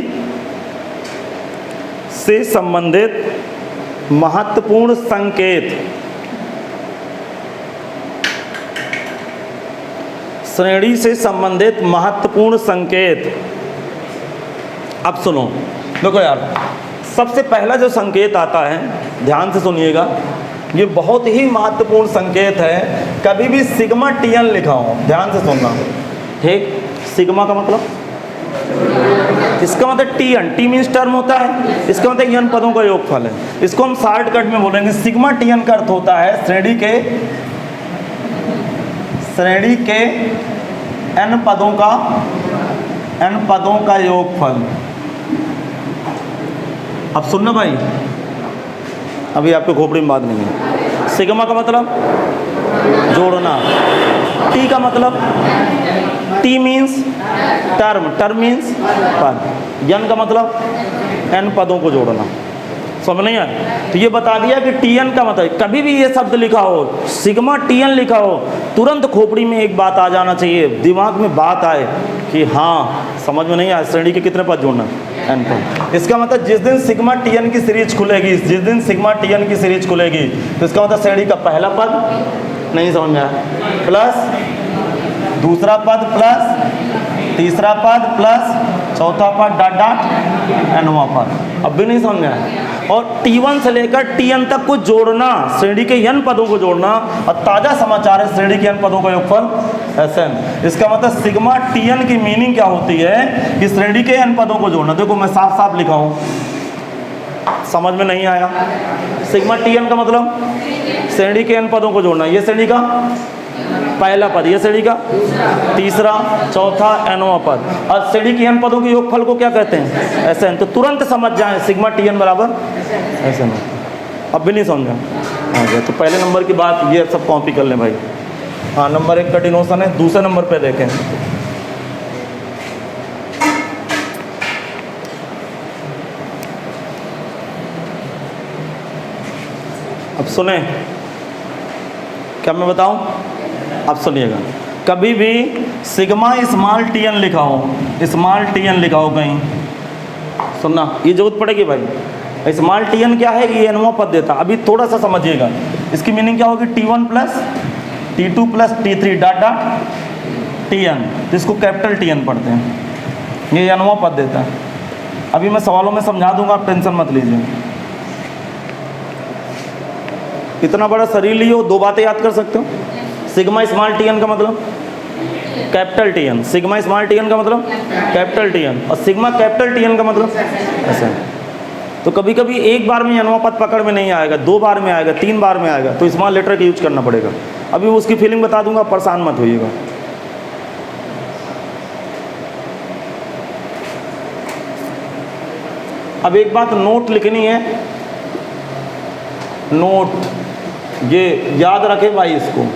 [SPEAKER 1] से संबंधित महत्वपूर्ण संकेत। श्रेणी से संबंधित महत्वपूर्ण संकेत। अब सुनो, देखो यार, सबसे पहला जो संकेत आता है, ध्यान से सुनिएगा, ये बहुत ही महत्वपूर्ण संकेत है। कभी भी सिग्मा टीएन लिखा हो, ध्यान से सुनना, ठीक? सिग्मा का मतलब, इसका मतलब टीएन, टी मीन्स टर्म होता है, इसका मतलब एन पदों का योगफल है। इसको हम शॉर्टकट में बोलेंगे, सिग्मा टीएन का अर्थ होता है श्रेणी के एन पदों का योगफल। अब सुनना भाई, अभी आपके खोपड़ी में बात नहीं है। सिग्मा का मतलब जोड़ना, टी का मतलब, T means term, term means पद, एन का मतलब एन पदों को जोड़ना। समझ नहीं आया? तो ये बता दिया कि टीएन का मतलब, कभी भी ये शब्द लिखा हो, सिग्मा टीएन लिखा हो, तुरंत खोपड़ी में एक बात आ जाना चाहिए, दिमाग में बात आए कि हाँ समझ में नहीं आया, श्रेणी के कितने पद जोड़ना? एन पद। इसका मतलब जिस दिन सिग्मा टीएन की सीरीज खुलेगी, जिस दिन सिग्मा टीएन की सीरीज खुलेगी, तो इसका मतलब श्रेणी का पहला पद नहीं समझ में आया, प्लस दूसरा पद, प्लस तीसरा पद, प्लस चौथा पद, डॉट डॉट एनवां पद। अब भी नहीं समझ में आया। और T1 से लेकर Tn तक को जोड़ना, श्रेणी के n पदों को जोड़ना, और ताज़ा समाचार है श्रेणी के n पदों का योगफल Sn। इसका मतलब सिग्मा Tn की मीनिंग क्या होती है कि श्रेणी के n पदों को जोड़ना। देखो मैं साफ साफ लिखा हूँ, समझ में नहीं आया? सिग्मा Tn का मतलब श्रेणी के n पदों को जोड़ना, ये श्रेणी का पहला पद, ये श्रेणी का तीसरा, चौथा, एनवां पद, और श्रेणी के n पदों के योगफल को क्या कहते हैं? Sn। तो तुरंत समझ जाएं सिग्मा Tn बराबर Sn। अब भी नहीं समझा? हाँ, तो पहले नंबर की बात ये सब कॉपी कर लें भाई। हाँ, नंबर 1 कंटिन्यूशन है। दूसरे नंबर पे देखें, अब सुने क्या मैं बताऊं? अब सुनिएगा, कभी भी सिग्मा स्मॉल Tn लिखा हो, स्मॉल Tn लिखा हो कहीं, सुनना, ये जरूरत पड़ेगी भाई। स्मॉल टी एन क्या है, ये nवां पद देता। अभी थोड़ा सा समझिएगा, इसकी मीनिंग क्या होगी, T1 plus T2 plus T3 dot dot Tn, तो इसको कैपिटल Tn पढ़ते हैं, ये nवां पद देता है। अभी मैं सवालों में समझा दूंगा, आप टेंशन मत लीजिए। इतना बड़ा शरीर लिए हो, दो बातें याद कर सकते हो। सिग्मा स्मॉल Tn का मतलब capital Tn, sigma small Tn का मतलब कैपिटल Tn, और सिग्मा कैपिटल Tn का मतलब ऐसा है। तो कभी कभी एक बार में nवां पद पकड़ में नहीं आएगा, 2 बार में आएगा, 3 बार में आएगा, तो स्मॉल लेटर का यूज करना पड़ेगा। अभी उसकी फीलिंग बता दूंगा, परेशान मत होइएगा। अब एक बात नोट लिखनी है, नोट ये याद रखे भाई, इसको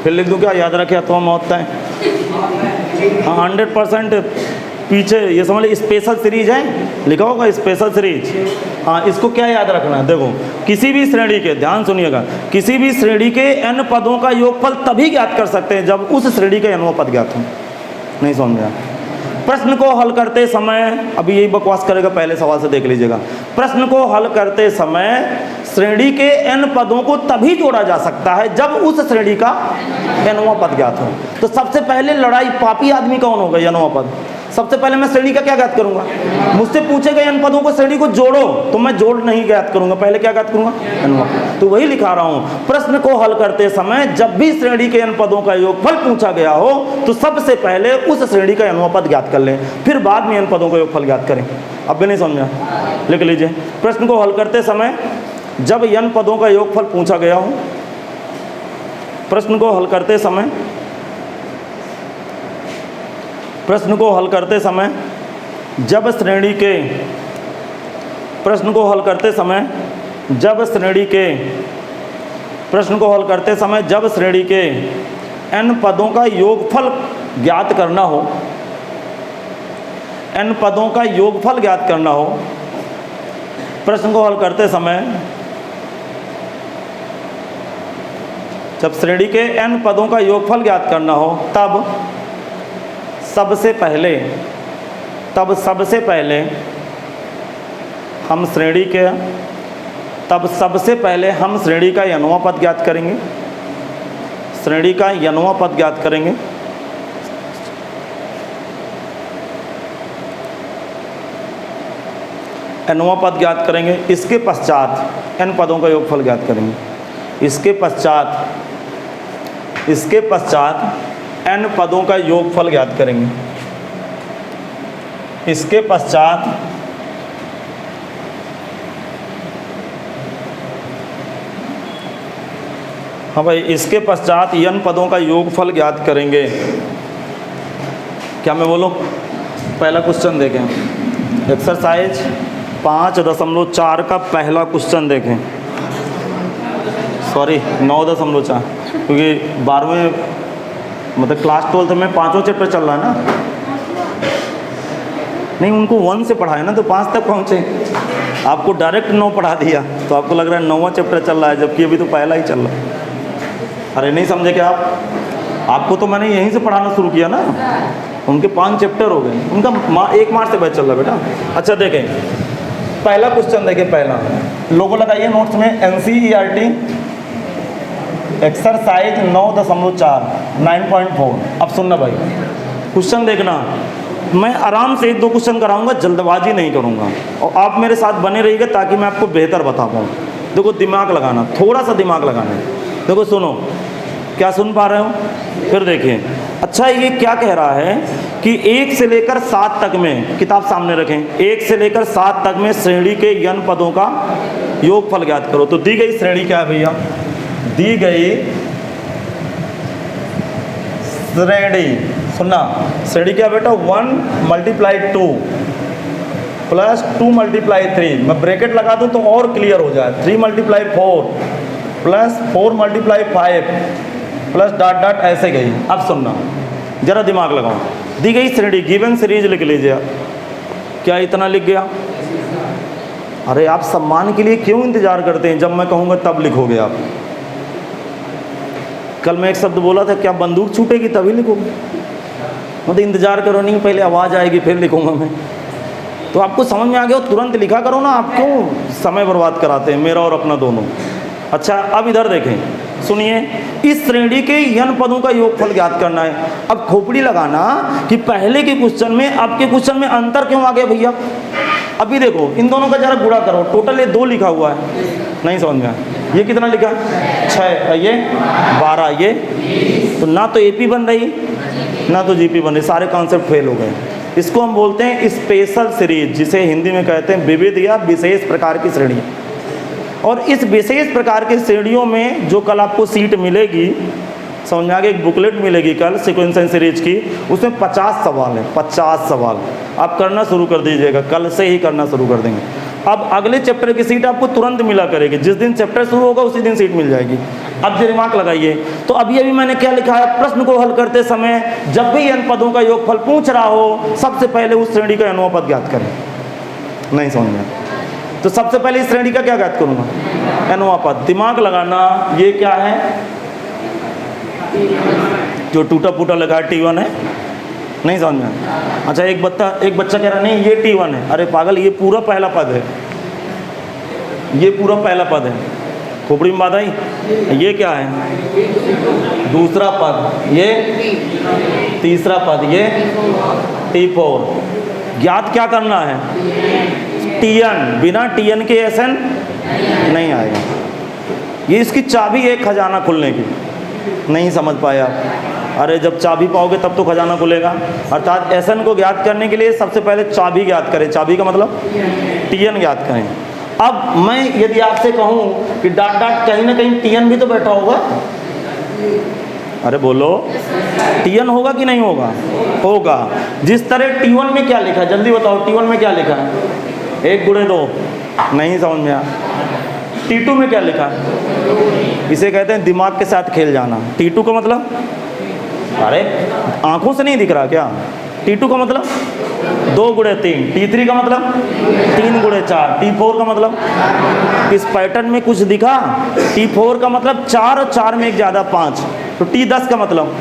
[SPEAKER 1] फिर लिख दूँ क्या, याद रखे अथवा मौत है। हाँ 100% पीछे ये समझ ली, स्पेशल सीरीज है, लिखा होगा स्पेशल सीरीज। हाँ इसको क्या याद रखना है, देखो किसी भी श्रेणी के, ध्यान सुनिएगा, किसी भी श्रेणी के n पदों का योगफल तभी ज्ञात कर सकते हैं जब उस श्रेणी का nवां पद ज्ञात हो। नहीं समझा? प्रश्न को हल करते समय, अभी यही बकवास करेगा, पहले सवाल से देख लीजिएगा। प्रश्न को हल करते समय श्रेणी के n पदों को तभी जोड़ा जा सकता है जब उस श्रेणी का nवां पद ज्ञात हो। तो सबसे पहले लड़ाई, पापी आदमी कौन होगा, nवां पद। सबसे पहले मैं श्रेणी का क्या ज्ञात करूंगा, मुझसे पूछे गए n पदों को श्रेणी को जोड़ो, तो मैं जोड़ नहीं ज्ञात करूंगा, पहले क्या ज्ञात करूंगा, nवां। तो वही लिखा रहा हूं, प्रश्न को हल करते समय जब भी श्रेणी के n पदों का योगफल पूछा गया हो तो सबसे पहले उस श्रेणी का nवां पद ज्ञात कर लें, फिर बाद में n पदों का योगफल ज्ञात करें। अब भी नहीं समझा, लिख लीजिए। प्रश्न को हल करते समय जब n पदों का योगफल पूछा गया हो, प्रश्न को हल करते समय, प्रश्न को हल करते समय जब श्रेणी के, प्रश्न को हल करते समय जब श्रेणी के, प्रश्न को हल करते समय जब श्रेणी के n पदों का योगफल ज्ञात करना हो, n पदों का योगफल ज्ञात करना हो, प्रश्न को हल करते समय जब श्रेणी के n पदों का योगफल ज्ञात करना हो, तब सबसे पहले हम श्रेणी के, तब सबसे पहले हम श्रेणी का nवां पद ज्ञात करेंगे, श्रेणी का nवां पद ज्ञात करेंगे। nवां पद ज्ञात करेंगे, इसके पश्चात n पदों का योगफल ज्ञात करेंगे, इसके पश्चात n पदों का योगफल ज्ञात करेंगे, इसके पश्चात हाँ भाई, इसके पश्चात n पदों का योगफल ज्ञात करेंगे। क्या मैं बोलूँ? पहला क्वेश्चन देखें, एक्सरसाइज 5.4 का पहला क्वेश्चन देखें, सॉरी 9.4, क्योंकि 12वें मतलब क्लास 12 में 5वां चैप्टर चल रहा है ना, नहीं उनको 1 से पढ़ाया ना, तो 5 तक पहुँचे, आपको डायरेक्ट 9 पढ़ा दिया, तो आपको लग रहा है 9वां चैप्टर चल रहा है, जबकि अभी तो पहला ही चल रहा है। अरे नहीं समझे क्या आप? आपको तो मैंने यहीं से पढ़ाना शुरू किया ना, उनके 5 चैप्टर हो गए, उनका 1 मार्च से बैच चल रहा है बेटा। अच्छा देखें, पहला क्वेश्चन देखें, पहला लोगो लगाइए नोट्स में, NCERT एक्सरसाइज 9.4 9.4। अब सुनना भाई, क्वेश्चन देखना, मैं आराम से 1-2 क्वेश्चन कराऊंगा, जल्दबाजी नहीं करूंगा, और आप मेरे साथ बने रहिएगा ताकि मैं आपको बेहतर बता पाऊँ। देखो दिमाग लगाना, थोड़ा सा दिमाग लगाना है। देखो सुनो, क्या सुन पा रहे हो? फिर देखिए। अच्छा ये क्या कह रहा है कि 1 से लेकर 7 तक में, किताब सामने रखें, 1 से लेकर 7 तक में श्रेणी के n पदों का योगफल ज्ञात करो। तो दी गई श्रेणी क्या है भैया? दी गई श्रेणी, सुनना, श्रेणी क्या बेटा? 1 × 2 प्लस 2 × 3, मैं ब्रैकेट लगा दूं तो और क्लियर हो जाए, 3 × 4 प्लस 4 × 5 प्लस डॉट डॉट ऐसे गई। अब सुनना, जरा दिमाग लगाओ, दी गई श्रेणी, गिवन सीरीज लिख लीजिए आप। क्या इतना लिख गया? अरे आप सम्मान के लिए क्यों इंतजार करते हैं? जब मैं कहूँगा तब लिखोगे आप। कल मैं एक शब्द बोला था, क्या बंदूक छूटेगी तभी लिखोगे? मतलब इंतजार करो नहीं, पहले आवाज़ आएगी फिर लिखूंगा मैं। तो आपको समझ में आ गया, तुरंत लिखा करो ना, आप क्यों समय बर्बाद कराते हैं, मेरा और अपना दोनों। अच्छा, अब इधर देखें, सुनिए, इस श्रेणी के n पदों का योगफल ज्ञात करना है। अब खोपड़ी लगाना कि पहले के क्वेश्चन में आपके क्वेश्चन में अंतर क्यों आ गया भैया। अभी देखो इन दोनों का जरा गुणा करो, टोटल ये 2 लिखा हुआ है, नहीं समझ में आया। ये कितना लिखा, 6, ये 12, ये तो ना तो AP बन रही ना तो GP बन रही, सारे कॉन्सेप्ट फेल हो गए। इसको हम बोलते हैं स्पेशल सीरीज, जिसे हिंदी में कहते हैं विविध या विशेष प्रकार की श्रेणी। और इस विशेष प्रकार की श्रेणियों में जो कल आपको सीट मिलेगी, समझ में आ गया, एक बुकलेट मिलेगी कल सीक्वेंशियल सीरीज की, उसमें 50 सवाल है, 50 सवाल आप करना शुरू कर दीजिएगा, कल से ही करना शुरू कर देंगे। अब अगले चैप्टर की सीट आपको तुरंत मिला करेगी, जिस दिन चैप्टर शुरू होगा उसी दिन सीट मिल जाएगी। अब जो दिमाग लगाइए, तो अभी मैंने क्या लिखा है, प्रश्न को हल करते समय जब भी n पदों का योगफल पूछ रहा हो, सबसे पहले उस श्रेणी का nवां पद ज्ञात करें। नहीं समझ में, तो सबसे पहले इस श्रेणी का क्या ज्ञात करूंगा, nवां पद। दिमाग लगाना, ये क्या है, जो टूटा फूटा लगा T1 है, नहीं समझ में। अच्छा, एक बच्चा कह रहा नहीं ये T1 है, अरे पागल, ये पूरा पहला पद है, ये पूरा पहला पद है, खोपड़ी में बात आई। ये क्या है, दूसरा पद, ये तीसरा पद, ये T4। ज्ञात क्या करना है, Tn, बिना Tn के Sn नहीं आएगा। ये इसकी चाबी है खजाना खुलने की, नहीं समझ पाया। अरे जब चाबी पाओगे तब तो खजाना खुलेगा। अर्थात Sn को ज्ञात करने के लिए सबसे पहले चाबी ज्ञात करें, चाबी का मतलब Tn ज्ञात करें। अब मैं यदि आपसे कहूँ कि डॉट डॉट कहीं ना कहीं Tn भी तो बैठा होगा, अरे बोलो, Tn होगा कि नहीं होगा, होगा। जिस तरह T1 में क्या लिखा है, जल्दी बताओ, T1 में क्या लिखा है, 1 गुणे 2, नहीं समझ में आया। T2 में क्या लिखा है, इसे कहते हैं दिमाग के साथ खेल जाना। T2 का मतलब, अरे आंखों से नहीं दिख रहा क्या, T2 का मतलब 2 गुणे 3, T3 का मतलब 3 गुणे 4, T4 का मतलब, इस पैटर्न में कुछ दिखा, T4 का मतलब 4 और 4 में एक ज़्यादा 5, तो T10 का मतलब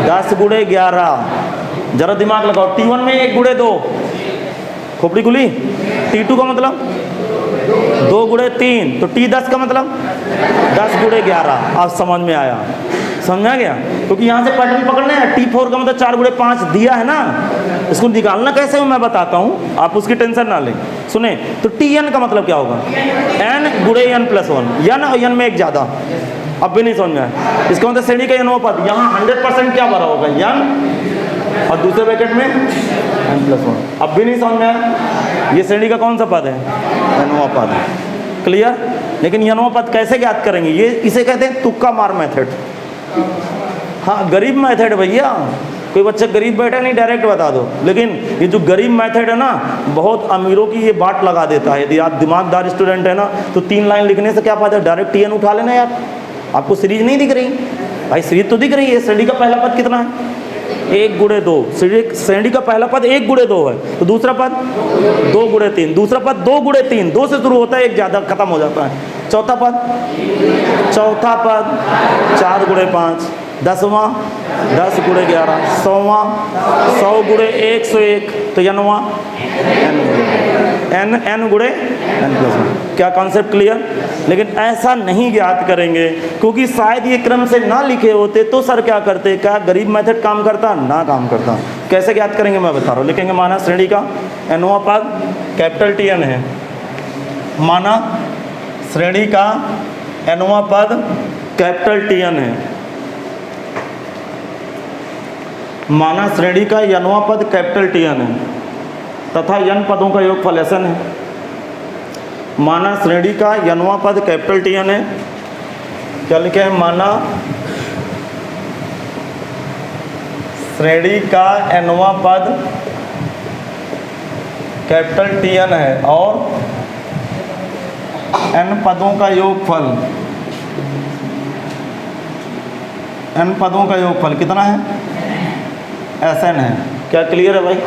[SPEAKER 1] 10 गुणे 11। जरा दिमाग लगाओ, T1 में 1 गुणे 2, खोपड़ी खुली। T2 का मतलब 2 गुणे 3, तो T10 का मतलब 10 गुणे 11। आप समझ में आया, समझ में आ गया, क्योंकि यहाँ से पैटर्न पकड़ना है। T4 का मतलब 4 गुणे 5 दिया है ना, इसको निकालना कैसे हो मैं बताता हूँ, आप उसकी टेंशन ना लें। सुने, तो Tn का मतलब क्या होगा, n गुणे n प्लस 1, n और n में एक ज़्यादा। अब भी नहीं समझ में आया, इसका मतलब श्रेणी का nवां पद, यहाँ 100% क्या भरा होगा, n, और दूसरे ब्रैकेट में n प्लस 1। अब भी नहीं समझ में आया, ये श्रेणी का कौन सा पद है, nवां पद। क्लियर। लेकिन nवां पद कैसे ज्ञात करेंगे, ये इसे कहते हैं तुक्का मार मेथड। हाँ, गरीब मेथड भैया, कोई बच्चा गरीब बैठा नहीं, डायरेक्ट बता दो। लेकिन ये जो गरीब मेथड है ना, बहुत अमीरों की ये बाट लगा देता है। यदि आप दिमागदार स्टूडेंट है ना, तो 3 लाइन लिखने से क्या फायदा, डायरेक्ट Tn उठा लेना यार। आपको सीरीज नहीं दिख रही भाई, सीरीज तो दिख रही है। श्रेणी का पहला पद कितना है, 1 गुणे 2। श्रेणी का पहला पद 1 गुणे 2 है, तो दूसरा पद 2 गुणे 3, दूसरा पद 2 गुणे 3, 2 से शुरू होता है, एक ज़्यादा खत्म हो जाता है। चौथा पद 4 गुणे 5, 10वां 10 गुणे 11, 100वां 100 गुणे 101, तो nवां n गुणे n प्लस 1। क्या कॉन्सेप्ट क्लियर। लेकिन ऐसा नहीं ज्ञात करेंगे, क्योंकि शायद ये क्रम से ना लिखे होते तो सर क्या करते, क्या गरीब मेथड काम करता, ना काम करता। कैसे ज्ञात करेंगे मैं बता रहा हूँ। लिखेंगे माना श्रेणी का nवां पद कैपिटल Tn है, माना श्रेणी का nवां पद कैपिटल Tn है, माना श्रेणी का nवां पद कैपिटल Tn है तथा n पदों का योगफल Sn है। माना श्रेणी का nवां पद कैपिटल Tn है, क्या लिखे हैं, माना श्रेणी का nवां पद कैपिटल Tn है और n पदों का योगफल, n पदों का योगफल कितना है, Sn है। क्या क्लियर है भाई।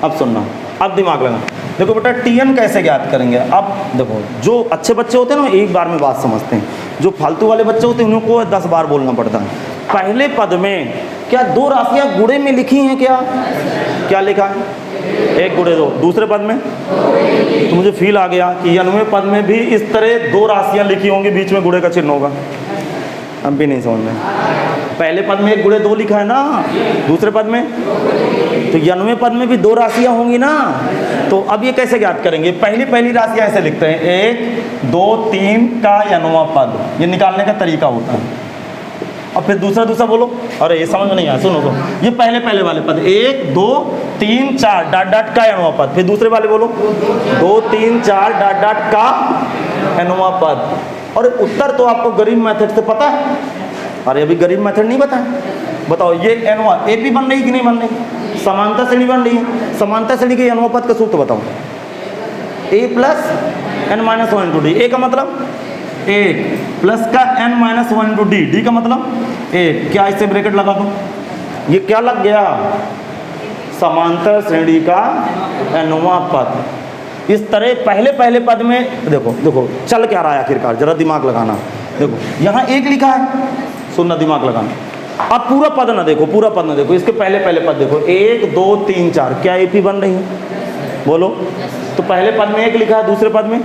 [SPEAKER 1] अब सुनना, अब दिमाग लगा। देखो बेटा, Tn कैसे ज्ञात करेंगे। अब देखो, जो अच्छे बच्चे होते हैं ना, एक बार में बात समझते हैं। जो फालतू वाले बच्चे होते हैं उनको 10 बार बोलना पड़ता है। पहले पद में क्या दो राशियां गुणे में लिखी हैं क्या? क्या लिखा है? 1 गुणे 2। दूसरे पद में तो मुझे फील आ गया कि 90वें पद में भी इस तरह दो राशियां लिखी होंगी, बीच में गुणे का चिन्ह होगा। अब भी नहीं समझ में। पहले पद में 1 गुणे 2 लिखा है ना, दूसरे पद में तो 90वें पद में भी दो राशियां होंगी ना। तो अब ये कैसे ज्ञात करेंगे? पहली राशियां ऐसे लिखते हैं, 1 2 3 का 90वां पद, ये निकालने का तरीका होता है। और फिर दूसरा बोलो। अरे ये समझ में नहीं आया, सुनो। ये पहले वाले पद 1 2 3 4 डॉट डॉट का 90वां पद। फिर दूसरे वाले बोलो 2 3 4 डॉट डॉट का 90वां पद। और उत्तर तो आपको गरीब मेथड से पता है। अरे अभी गरीब मेथड नहीं पता है, बताओ ये एनवा एपी बन रही कि नहीं बन रही? समांतर श्रेणी बन रही है। समांतर श्रेणी के एनवा पद का सूत्र बताओ। A plus n minus 1 into d. A का मतलब 1 प्लस का n minus 1 into d. D का मतलब 1। क्या इससे ब्रैकेट लगा दूं? ये क्या लग गया? समांतर श्रेणी का nवां पद। इस तरह पहले पद में देखो चल क्या रहा है आखिरकार, जरा दिमाग लगाना। देखो यहाँ 1 लिखा है, सुनना, दिमाग लगाना। अब पूरा पद ना देखो, पूरा पद ना देखो, इसके पहले पद देखो 1 2 3 4। क्या एपी बन रही है? बोलो। तो पहले पद में 1 लिखा है, दूसरे पद में,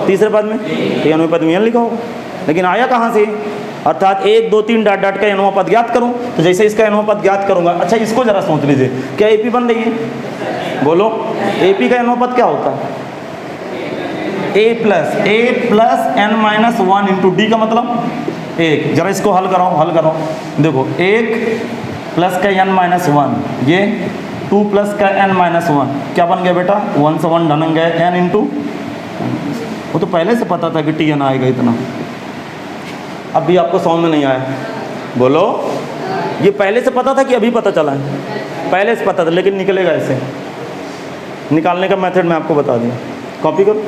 [SPEAKER 1] तीसरे पद में, तो 90वें पद में n लिखा होगा। लेकिन आया कहाँ से? अर्थात 1 2 3 डॉट डॉट का 90वां पद ज्ञात करूँ। तो जैसे इसका 90वां पद ज्ञात करूँगा, अच्छा इसको जरा सोच लीजिए, क्या एपी बन रही है? बोलो। एपी का 90वां पद क्या होता है? A plus n minus 1 into d का मतलब 1। जरा इसको हल करो। देखो 1 प्लस का n माइनस 1, ये 2 प्लस का n माइनस 1, क्या बन गया बेटा? 1 से 1 ढन गया n इंटू। वो तो पहले से पता था कि tn आएगा इतना। अब भी आपको समझ में नहीं आया? बोलो। ये पहले से पता था कि अभी पता चला है? पहले से पता था, लेकिन निकलेगा ऐसे। निकालने का मेथड मैं आपको बता दिया, कॉपी करो।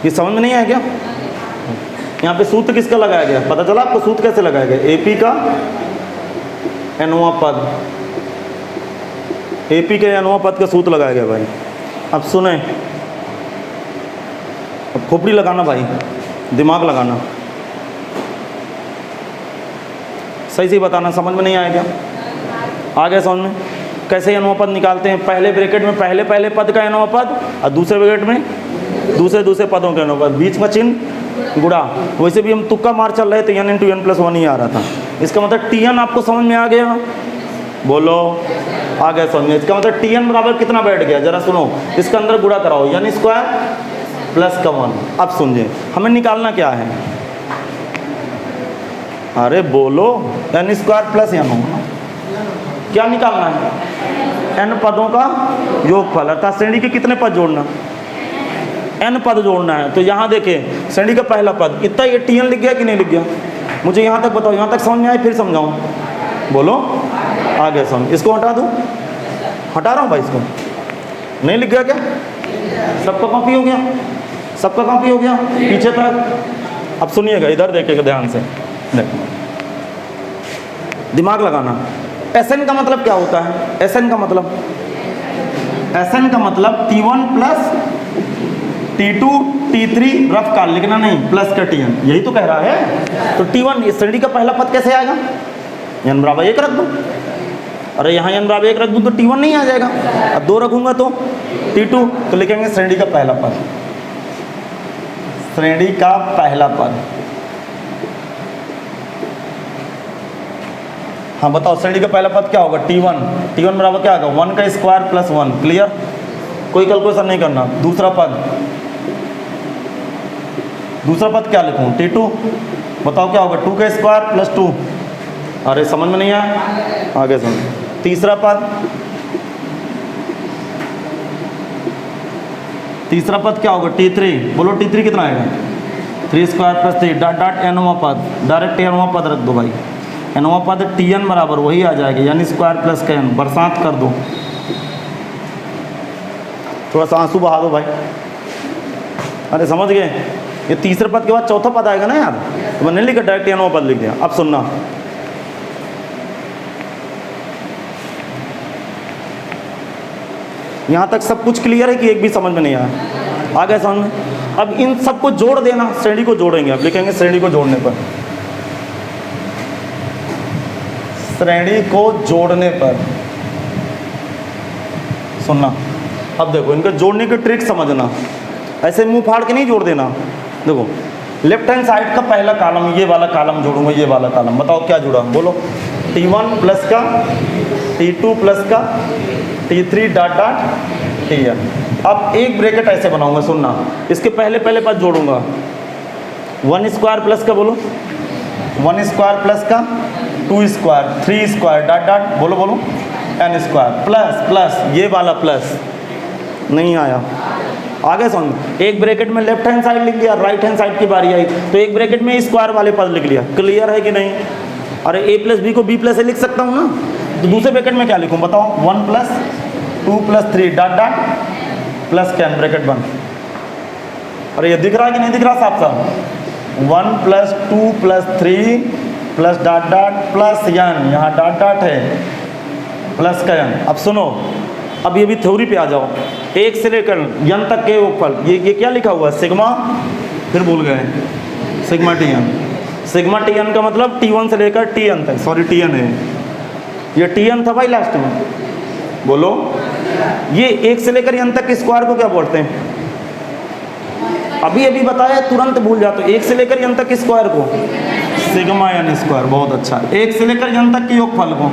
[SPEAKER 1] ये समझ में नहीं आया क्या? यहाँ पे सूत्र किसका लगाया गया पता चला आपको? सूत्र कैसे लगाया गया? एपी का nवां पद। एपी के nवां पद का सूत्र लगाया गया भाई। अब सुने, अब खोपड़ी लगाना भाई, दिमाग लगाना, सही से बताना। समझ में नहीं आया क्या? आ गया समझ में? कैसे nवां पद निकालते हैं? पहले ब्रैकेट में पहले पद का nवां पद, और दूसरे ब्रैकेट में दूसरे पदों के nवां पद, बीच में चिन्ह गुणा। वैसे भी हम तुक्का मार चल रहे थे, n इंटू n प्लस 1 ही आ रहा था। इसका मतलब tn आपको समझ में आ गया? बोलो। आ गया समझ में? इसका मतलब tn बराबर कितना बैठ गया? जरा सुनो, इसके अंदर गुणा कराओ, n स्क्वायर प्लस का 1। अब सुनिए, हमें निकालना क्या है? अरे बोलो, n स्क्वायर प्लस n होगा। क्या निकालना है? n पदों का योगफल, अर्थात श्रेणी के कितने पद जोड़ना? n पद जोड़ना है। तो यहाँ देखें, श्रेणी का पहला पद इतना, ये tn लिख गया कि नहीं लिख गया? मुझे यहाँ तक बताओ, यहाँ तक समझ में आए? फिर समझाऊँ? बोलो। आ गया समझ? इसको हटा दूँ? हटा रहा हूँ भाई इसको। नहीं लिख गया क्या? सबका कॉपी हो गया? सबका कॉपी हो गया पीछे तक? अब सुनिएगा, इधर देखिएगा ध्यान से, देखो दिमाग लगाना। Sn का मतलब क्या होता है? Sn का मतलब T1 plus T2 T3 rough का लिखना नहीं, प्लस का Tn, यही तो कह रहा है। तो T1 इस श्रेणी का पहला पद कैसे आएगा? n बराबर 1 रख दो। अरे यहाँ n बराबर 1 रख दूँ तो T1 नहीं आ जाएगा। अब 2 रखूँगा तो T2, तो लिखेंगे श्रेणी का पहला पद। श्रेणी का पहला पद। हाँ बताओ, श्रेणी का पहला पद क्या होगा? T1 बराबर क्या होगा? 1 का स्क्वायर प्लस 1। क्लियर? कोई कैलकुलेशन नहीं करना। दूसरा पद क्या लिखूँ? T2। बताओ क्या होगा? 2 का स्क्वायर प्लस 2। अरे समझ में नहीं आया? आगे समझ। तीसरा पद क्या होगा? T3। बोलो T3 कितना आएगा? 3 स्क्वायर प्लस 3 डॉट डॉट nवां पद। डायरेक्ट nवां पद रख दो भाई। nवां पद Tn बराबर वही आ जाएगा, n स्क्वायर प्लस का n। बरसात कर दो, थोड़ा सा आंसू बहा दो भाई। अरे समझ गए? ये तीसरे पद के बाद चौथा पद आएगा ना यार, तो मैंने लिखा डायरेक्ट nवां पद लिख दिया। अब सुनना, यहाँ तक सब कुछ क्लियर है कि एक भी समझ में नहीं आया? आ गया समझ में? अब इन सबको जोड़ देना, श्रेणी को जोड़ेंगे। अब लिखेंगे श्रेणी को जोड़ने पर श्रेणी को जोड़ने पर, सुनना, अब देखो इनका जोड़ने की ट्रिक समझना, ऐसे मुंह फाड़ के नहीं जोड़ देना। देखो लेफ्ट हैंड साइड का पहला कॉलम, ये वाला कॉलम जोड़ूंगा, ये वाला कॉलम, बताओ क्या जुड़ा, बोलो। T1 प्लस का, T2 प्लस का, T3 डॉट डॉट Tn। अब एक ब्रैकेट ऐसे बनाऊंगा, सुनना, इसके पहले पद जोड़ूंगा, 1 स्क्वायर प्लस का, बोलो 1 स्क्वायर प्लस का, 2 स्क्वायर, 3 स्क्वायर डॉट डॉट, बोलो बोलो, n स्क्वायर प्लस प्लस, ये वाला प्लस नहीं आया, आगे सुन, एक ब्रैकेट में लेफ्ट हैंड साइड लिख लिया, राइट हैंड साइड की बारी आई तो एक ब्रैकेट में स्क्वायर वाले पद लिख लिया। क्लियर है कि नहीं? अरे a प्लस बी को b प्लस ए लिख सकता हूँ ना, तो दूसरे ब्रैकेट में क्या लिखूँ बताओ, 1 plus 2 plus 3 dot dot plus can, bracket बंद। अरे ये दिख रहा है कि नहीं दिख रहा साफ साफ, 1 plus 2 plus 3 plus dot dot plus n, यहाँ डॉट डॉट है प्लस का n। अब सुनो, अब ये भी थ्योरी पे आ जाओ, 1 से लेकर n तक के योगफल, ये क्या लिखा हुआ है, सिग्मा, फिर भूल गए, सिग्मा Tn। सिग्मा Tn का मतलब T1 से लेकर Tn तक, सॉरी Tn है, ये Tn था भाई लास्ट में, बोलो। ये 1 से लेकर n तक के स्क्वायर को क्या बोलते हैं, अभी अभी बताया, तुरंत भूल जाते हो। 1 से लेकर n तक के स्क्वायर को सिग्मा n स्क्वायर, बहुत अच्छा। 1 से लेकर n तक के योगफल को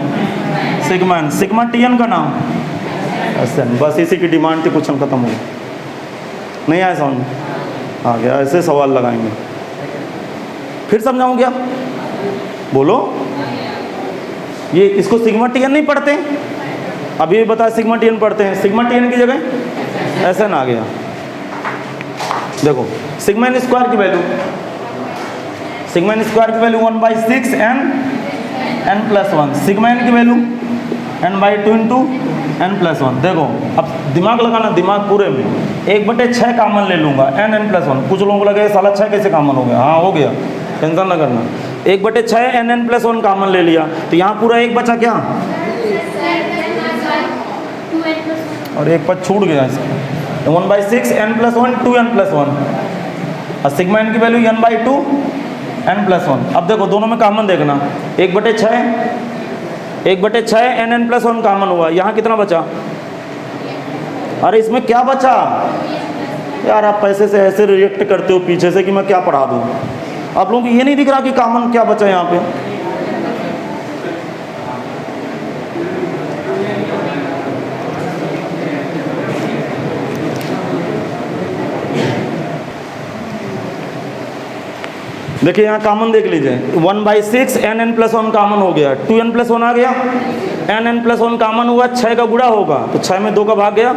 [SPEAKER 1] सिग्मा n, सिग्मा Tn का नाम SN। बस इसी की डिमांड थी, क्वेश्चन खत्म हो गया, नहीं आया समझ में? आ गया, ऐसे सवाल लगाएंगे। फिर समझाऊं क्या, बोलो। ये इसको सिग्मा Tn नहीं पढ़ते, अभी बता सिग्मा Tn पढ़ते हैं, सिग्मा Tn की जगह SN आ गया। देखो सिग्मा n स्क्वायर की वैल्यू, सिग्मा n स्क्वायर की value 1/6 n plus 1, sigma n की value n/2 into n plus 1। देखो अब दिमाग लगाना, दिमाग पूरे में 1/6 कामन ले लूँगा, n प्लस 1। कुछ लोगों को लगे साला 6 कैसे कामन हो गया, हाँ हो गया, टेंशन ना करना। 1/6 n प्लस 1 कामन ले लिया, तो यहाँ पूरा एक बचा क्या, और एक पद छूट गया इसका, 1/6 n प्लस 1 2n प्लस 1, और सिग्मा n की वैल्यू n/2 n प्लस 1। अब देखो दोनों में कामन देखना, 1/6 n प्लस 1 कामन हुआ, यहाँ कितना बचा, अरे इसमें क्या बचा यार, आप पैसे से ऐसे रिएक्ट करते हो पीछे से कि मैं क्या पढ़ा दूँ। आप लोगों को ये नहीं दिख रहा कि कामन क्या बचा यहाँ पे, देखिए यहाँ कामन देख लीजिए, 1/6 n प्लस 1 कामन हो गया, 2n प्लस 1 आ गया, n प्लस 1 कामन हुआ, 6 का गुणा होगा तो 6 में 2 का भाग गया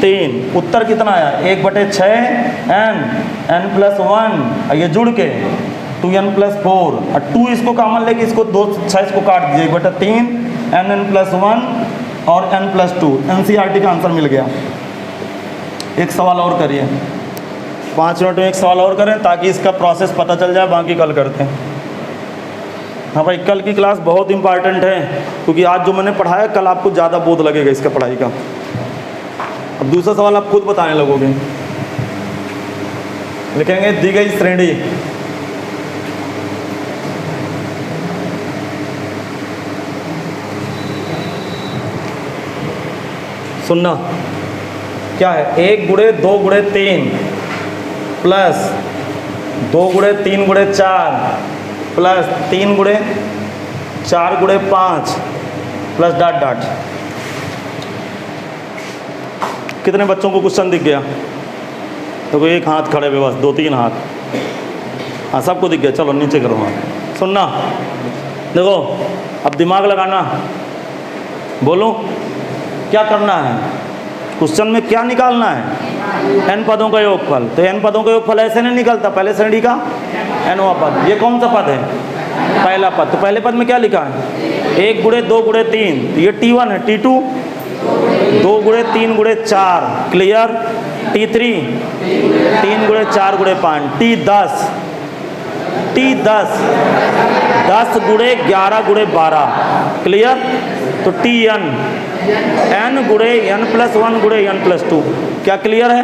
[SPEAKER 1] 3। उत्तर कितना आया, 1/6 n प्लस 1, ये जुड़ के 2n प्लस 4, और 2 इसको कामन लेके इसको 2 6 इसको काट दीजिए, 1/3 n प्लस 1 और n प्लस 2। NCERT का आंसर मिल गया। एक सवाल और करिए, 5 मिनट में एक सवाल और करें ताकि इसका प्रोसेस पता चल जाए, बाकी कल करते हैं। हाँ भाई कल की क्लास बहुत इंपॉर्टेंट है, क्योंकि आज जो मैंने पढ़ाया कल आपको ज़्यादा बोध लगेगा इसका पढ़ाई का। अब दूसरा सवाल आप खुद बताने लगोगे, लिखेंगे दी गई श्रेणी सुनना क्या है, 1 गुणे 2 गुणे 3 प्लस 2 गुणे 3 गुणे 4 प्लस 3 गुणे 4 गुणे 5 प्लस डॉट डॉट। कितने बच्चों को क्वेश्चन दिख गया? तो कोई एक हाथ खड़े हुए, बस 2-3 हाथ, हाँ सबको दिख गया। चलो नीचे करो, हाँ सुनना, देखो अब दिमाग लगाना, बोलो क्या करना है, क्वेश्चन में क्या निकालना है, n पदों का योगफल। तो n पदों का योगफल ऐसे नहीं निकलता, पहले श्रेणी का nवां पद। ये कौन सा पद है, पहला पद। तो पहले पद में क्या लिखा है, 1 गुणे 2 गुणे 3, तो ये T1 है, T2 2 गुणे 3 गुणे 4, क्लियर, T3 3 गुणे 4 गुणे 5, T10 10 गुणे 11 गुणे 12, क्लियर। तो Tn n गुणे n प्लस 1 गुणे n प्लस 2, क्या क्लियर है?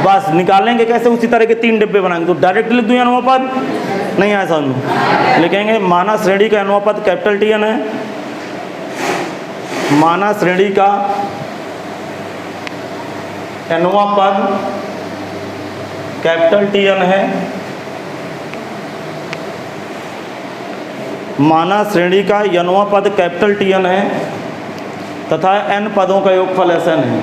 [SPEAKER 1] बस निकालेंगे कैसे, उसी तरह के 3 डिब्बे बनाएंगे। तो डायरेक्ट लिख दूँ नवा पद, नहीं आया समझ में, लिखेंगे माना श्रेणी का नवा पद कैपिटल Tn है, माना श्रेणी का nवां पद कैपिटल Tn है। माना श्रेणी का nवां पद कैपिटल Tn है तथा n पदों का योगफल Sn है।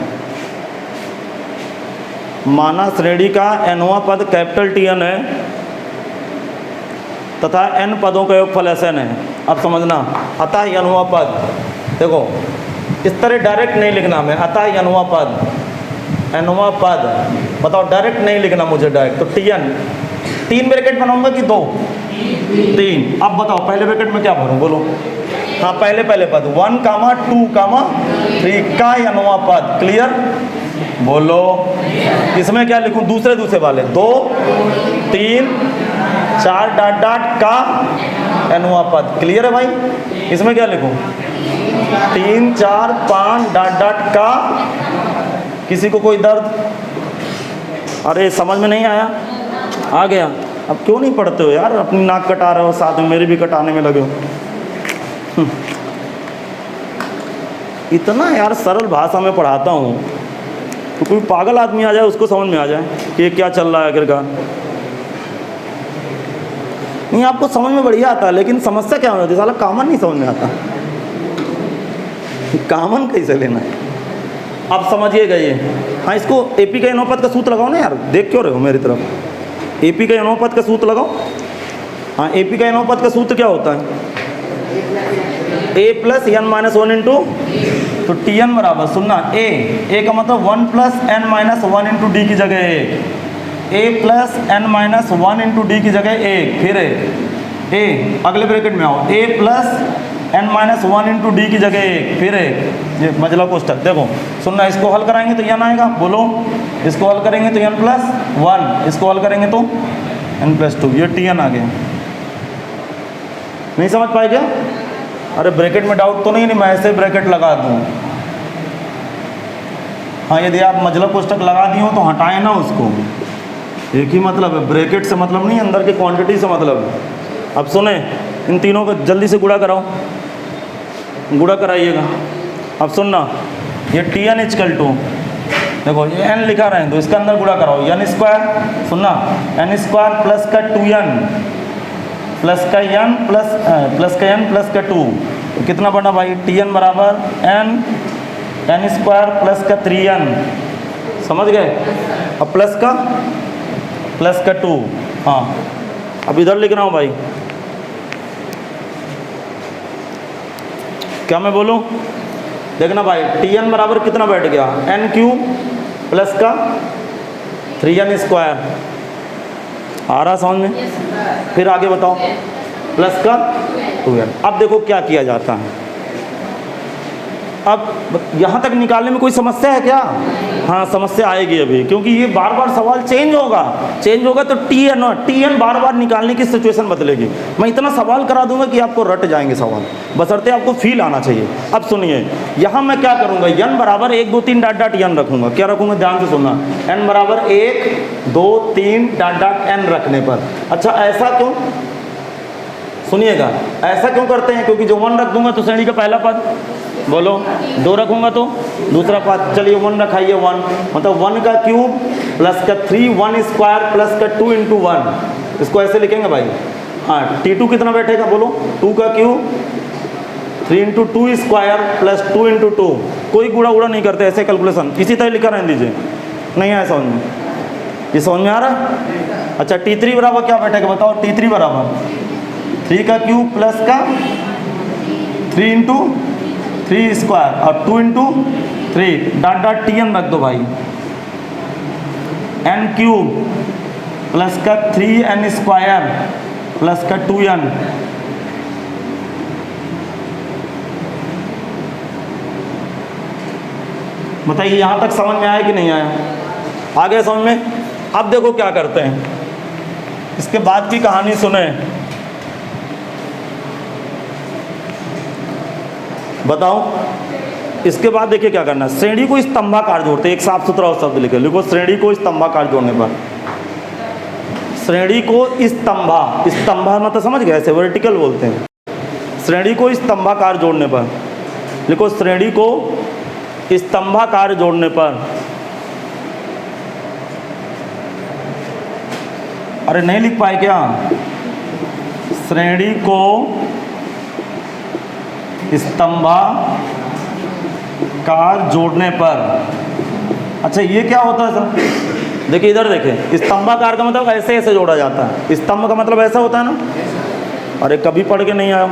[SPEAKER 1] माना श्रेणी का nवां पद कैपिटल Tn है तथा n पदों का योगफल Sn है। अब समझना, अतः nवां पद, देखो इस तरह डायरेक्ट नहीं लिखना हमें, अतः nवां पद, nवां पद, बताओ डायरेक्ट नहीं लिखना मुझे डायरेक्ट। तो Tn 3 ब्रैकेट बनाऊंगा कि 2? 3। अब बताओ पहले ब्रैकेट में क्या भरूं, बोलो। हाँ पहले पद 1, 2, 3 का nवां पद, क्लियर? बोलो। इसमें क्या लिखूं, दूसरे वाले 2, 3, 4 डॉट डॉट का nवां पद, क्लियर है भाई? इसमें क्या लिखूं, 3, 4, 5 डॉट डॉट का। किसी को कोई दर्द? अरे समझ में नहीं आया? आ गया? अब क्यों नहीं पढ़ते हो यार, अपनी नाक कटा रहे हो, साथ में मेरी भी कटाने में लगे हो। इतना यार सरल भाषा में पढ़ाता हूँ तो कोई पागल आदमी आ जाए उसको समझ में आ जाए कि ये क्या चल रहा है आखिरकार। नहीं आपको समझ में बढ़िया आता है, लेकिन समस्या क्या होती है, साला कॉमन नहीं समझ में आता। कॉमन कैसे लेना है, आप समझिएगा ये। हाँ इसको एपी का नौपद का सूत्र लगाओ ना यार, देख क्यों रहे हो मेरी तरफ। एपी का नौपद का सूत्र लगाओ। हाँ एपी का नौपद का सूत्र क्या होता है, a plus n minus 1 into, तो Tn बराबर, सुनना, a का मतलब 1 plus n minus 1 into D की जगह a plus n minus 1 into D की जगह a, फिर a, अगले ब्रैकेट में आओ, a plus n minus 1 into D की जगह a, फिर a, ये मजला कोष्ठक। देखो सुनना, इसको हल कराएंगे तो n आएगा, बोलो। इसको हल करेंगे तो n प्लस 1, इसको हल करेंगे तो n प्लस 2, ये Tn आ गया। नहीं समझ पाए क्या? अरे ब्रैकेट में डाउट तो नहीं मैं ऐसे ब्रैकेट लगा दूँ। हाँ यदि आप मजला कोष्ठक लगा दिए हो तो हटाएं ना उसको, एक ही मतलब है, ब्रैकेट से मतलब नहीं, अंदर की क्वांटिटी से मतलब है। अब सुने, इन तीनों को जल्दी से गुणा कराओ, गुणा कराइएगा। अब सुनना, ये Tn इक्वल टू, देखो ये n लिखा रहे हैं तो इसके अंदर गुणा कराओ, n स्क्वायर, सुनना, n स्क्वायर प्लस का 2n प्लस का n प्लस का 2, तो कितना बना भाई, Tn बराबर n स्क्वायर प्लस का 3n, समझ गए? अब प्लस का 2, हाँ अब इधर लिख रहा हूँ भाई, क्या मैं बोलूँ, देखना भाई, Tn बराबर कितना बैठ गया, n क्यूब प्लस का 3n स्क्वायर, आ रहा समझ में? फिर आगे बताओ, प्लस का 2n। अब देखो क्या किया जाता है, अब यहाँ तक निकालने में कोई समस्या है क्या? हाँ समस्या आएगी अभी, क्योंकि ये बार बार सवाल चेंज होगा तो Tn बार बार निकालने की सिचुएशन बदलेगी। मैं इतना सवाल करा दूंगा कि आपको रट जाएंगे सवाल, बशर्ते आपको फील आना चाहिए। अब सुनिए, यहाँ मैं क्या करूँगा, n बराबर 1 2 3 डॉट डॉट n रखूँगा। क्या रखूँगा, ध्यान से सुनना, n बराबर 1 2 3 डॉट डॉट n रखने पर। अच्छा ऐसा क्यों, सुनिएगा, ऐसा क्यों करते हैं, क्योंकि जो 1 रख दूंगा तो श्रेणी का पहला पद, बोलो, 2 रखूंगा तो दूसरा पद। चलिए 1 रखाइए, 1 मतलब 1 का क्यूब प्लस का 3, 1 स्क्वायर प्लस का 2 इंटू 1, इसको ऐसे लिखेंगे भाई। हाँ T2 कितना बैठेगा, बोलो, 2 का cube 3 into 2 square plus 2 into 2, कोई गुणा उड़ा नहीं करते, ऐसे कैलकुलेशन इसी तरह लिखा रहने दीजिए। नहीं आया समझ में, ये समझ में आ रहा? अच्छा T3 बराबर क्या बैठेगा, बताओ। T3 बराबर 3 का क्यूब प्लस का 3 इंटू 3 स्क्वायर और 2 इंटू 3 डॉट डॉट Tn रख दो भाई, n क्यूब प्लस का 3n स्क्वायर प्लस का 2n, बताइए यहाँ तक समझ में आया कि नहीं आया? आ गया समझ में? अब देखो क्या करते हैं, इसके बाद की कहानी सुने, बताओ। इसके बाद देखिए क्या करना है, श्रेणी को स्तंभाकार जोड़ते हैं। एक साफ सुथरा शब्द लिखे, लिखो श्रेणी को स्तंभाकार जोड़ने पर, श्रेणी को स्तंभा मतलब समझ गए, ऐसे वर्टिकल बोलते हैं। श्रेणी को स्तंभाकार जोड़ने पर लिखो श्रेणी को स्तंभाकार जोड़ने पर, अरे नहीं लिख पाए क्या? श्रेणी को स्तंभाकार जोड़ने पर। अच्छा ये क्या होता है सर? देखिए इधर देखें, स्तंभाकार का मतलब ऐसे ऐसे जोड़ा जाता है। स्तंभ का मतलब ऐसा होता है ना? अरे कभी पढ़ के नहीं आया।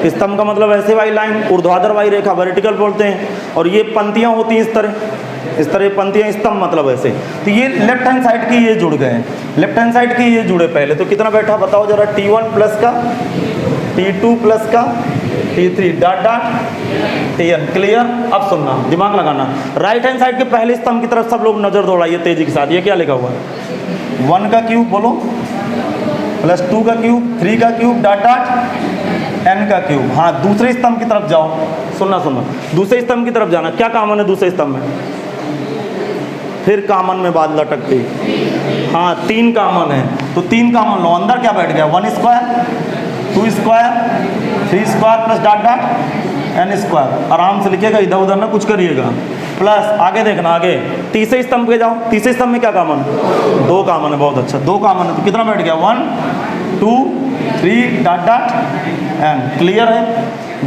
[SPEAKER 1] स्तंभ का मतलब ऐसे वाली लाइन, ऊर्ध्वाधर वाली रेखा, वर्टिकल बोलते हैं। और ये पंक्तियाँ होती हैं इस तरह पंक्तियाँ, स्तंभ मतलब ऐसे। तो ये लेफ्ट हैंड साइड की ये जुड़ गए, लेफ्ट हैंड साइड की ये जुड़े पहले। तो कितना बैठा बताओ जरा? T1 प्लस का, T2 प्लस का, T3 dot dot Tn। Clear? अब सुनना, दिमाग लगाना। राइट हैंड साइड के पहले स्तंभ की तरफ सब लोग नजर दौड़ाइए तेजी के साथ। ये क्या लिखा हुआ है? 1 का क्यूब बोलो, प्लस 2 का क्यूब, 3 का क्यूब डॉट डॉट n का क्यूब। हाँ दूसरे स्तंभ की तरफ जाओ, सुनना सुनना, दूसरे स्तंभ की तरफ जाना। क्या कॉमन है दूसरे स्तंभ में? फिर कॉमन में बात लटकती। हाँ 3 कॉमन है, तो 3 कॉमन लो। अंदर क्या बैठ गया? 1 square, 2 square, 3 square plus dot dot n square. आराम से लिखिएगा, इधर उधर ना कुछ करिएगा। प्लस आगे देखना, आगे तीसरे स्तंभ पे जाओ। तीसरे स्तंभ में क्या कॉमन? 2 कॉमन है, बहुत अच्छा, 2 कॉमन है। तो कितना बैठ गया? 1 2 3 डॉट डॉट n। क्लियर है?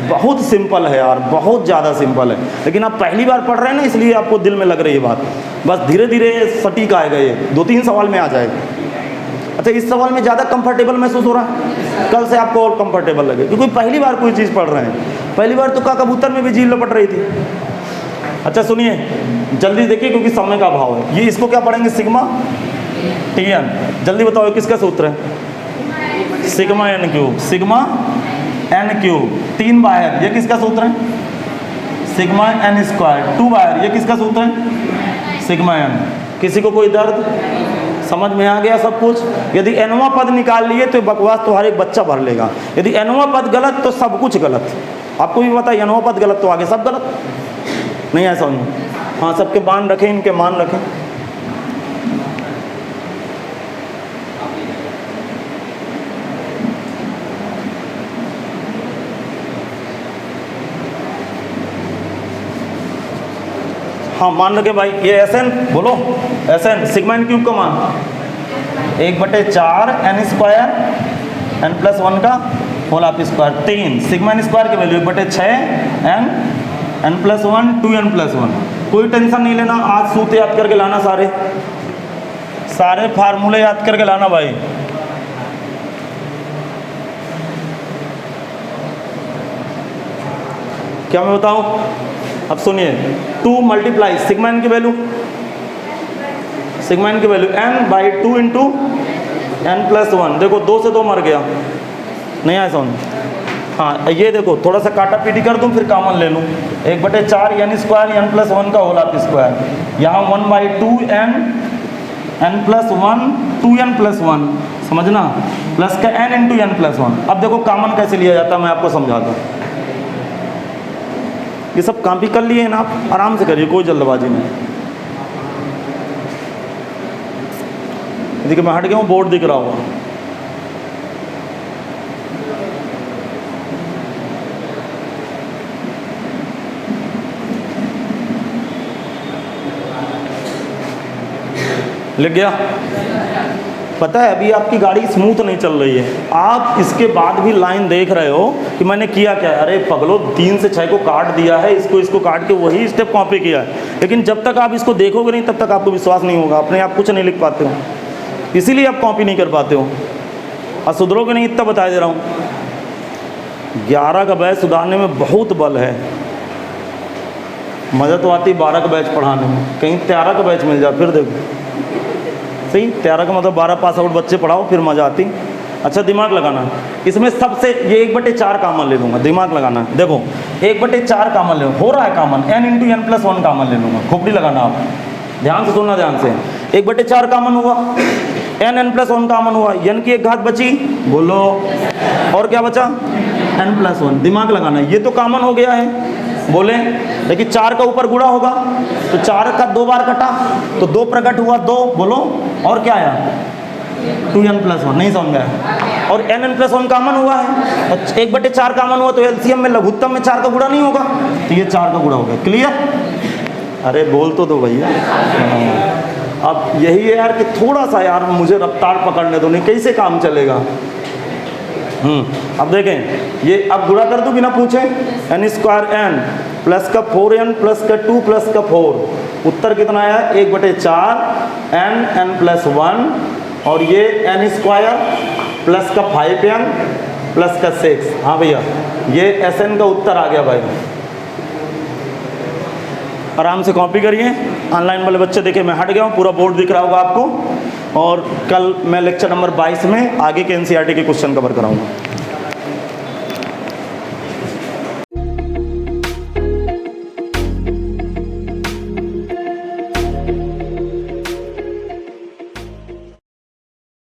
[SPEAKER 1] बहुत सिंपल है यार, बहुत ज़्यादा सिंपल है। लेकिन आप पहली बार पढ़ रहे हैं ना, इसलिए आपको दिल में लग रही है बात। बस धीरे धीरे सटीक आएगा, ये 2-3 सवाल में आ जाएगा। अच्छा इस सवाल में ज़्यादा कंफर्टेबल महसूस हो रहा है? कल से आपको और कंफर्टेबल लगे, क्योंकि पहली बार कोई चीज़ पढ़ रहे हैं। पहली बार तो कबूतर में भी जील लपट रही थी। अच्छा सुनिए, जल्दी देखिए क्योंकि समय का अभाव है। ये इसको क्या पढ़ेंगे? Sigma Tn। जल्दी बताओ किसका सूत्र है? Sigma n cube, sigma n cube. 3 बाहर, ये किसका सूत्र है? Sigma n square. 2 बाहर, ये किसका सूत्र है? Sigma n। किसी को कोई दर्द? समझ में आ गया सब कुछ? यदि nवां पद निकाल लिए तो बकवास तो हर एक बच्चा भर लेगा। यदि nवां पद गलत तो सब कुछ गलत। आपको भी पता है nवां पद गलत तो आगे सब गलत। नहीं ऐसा नहीं। हाँ सबके मान रखें, इनके मान रखें। हाँ मान रखे भाई। ये Sn बोलो, Sn सिग्मा n क्यूब का मान 1/4 n स्क्वायर n प्लस 1 का whole half square. 3 sigma n square की value 1/6 n plus 1 2n plus 1। कोई टेंशन नहीं लेना, आज सूत्र याद करके लाना, सारे फार्मूले याद करके लाना भाई। क्या मैं बताऊं? अब सुनिए, 2 मल्टीप्लाई सिग्मा n की वैल्यू, सिग्मा n की value n/2 into n plus 1। देखो 2 से 2 मर गया, नहीं आया समझ? हाँ ये देखो, थोड़ा सा काटा पीटी कर दूं फिर कॉमन ले लूँ। 1/4 n स्क्वायर n प्लस 1 का होल हाफ स्क्वायर। यहाँ 1/2 n प्लस 1 2n प्लस 1, समझना, प्लस का n इंटू n प्लस 1। अब देखो कॉमन कैसे लिया जाता है, मैं आपको समझाता हूँ। ये सब कॉपी कर लिए हैं ना आप? आराम से करिए, कोई जल्दबाजी नहीं। देखिए मैं हट गया हूँ, बोर्ड दिख रहा होगा। लिख गया? पता है अभी आपकी गाड़ी स्मूथ नहीं चल रही है, आप इसके बाद भी लाइन देख रहे हो कि मैंने किया क्या है। अरे पगलो 3 से 6 को काट दिया है, इसको काट के वही स्टेप कॉपी किया है। लेकिन जब तक आप इसको देखोगे नहीं तब तक आपको विश्वास नहीं होगा, अपने आप कुछ नहीं लिख पाते हो, इसीलिए आप कॉपी नहीं कर पाते हो। और सुधरोगे नहीं, इतना बता दे रहा हूँ। 11 का बैच सुधारने में बहुत बल है। मज़ा तो आती 12 का बैच पढ़ाने में, कहीं 13 का बैच मिल जाए फिर देखो सही। 13 का मतलब 12 पास आउट बच्चे पढ़ाओ फिर मज़ा आती। अच्छा दिमाग लगाना, इसमें सबसे ये 1/4 कॉमन ले लूँगा, दिमाग लगाना। देखो 1/4 कॉमन ले हो रहा है, common n into n plus 1 common ले लूँगा। खोपड़ी लगाना, आप ध्यान से सुनना, ध्यान से। 1/4 कॉमन हुआ, n प्लस 1 कॉमन हुआ, n की 1 घात बची, बोलो, और क्या बचा? n plus 1। दिमाग लगाना, ये तो कॉमन हो गया है, बोले। लेकिन 4 का ऊपर गुणा होगा तो 4 का 2 बार कटा तो 2 प्रकट हुआ 2, बोलो, और क्या आया? 2n+1 नहीं समझ में आया। और nn+1 कॉमन हुआ है, 1/4 कॉमन हुआ तो एलसीएम में लघुत्तम में 4 का गुणा नहीं होगा, तो ये 4 का गुणा हो गया। क्लियर? अरे बोल तो दो भैया। अब यही है यार कि थोड़ा सा यार मुझे रफ्तार पकड़ने दो, नहीं कैसे काम चलेगा। अब देखें ये, अब गुणा कर दूं बिना पूछे, n² प्लस का 4n प्लस का 2 प्लस का 4, उत्तर कितना आया 1/4 n+1 और ये n² प्लस का 5n प्लस का 6। हाँ भैया ये Sn का उत्तर आ गया भाई। आराम से कॉपी करिए, ऑनलाइन वाले बच्चे देखे मैं हट गया हूँ, पूरा बोर्ड दिख रहा होगा आपको। और कल मैं लेक्चर नंबर 22 में आगे के NCERT के क्वेश्चन कवर कराऊंगा।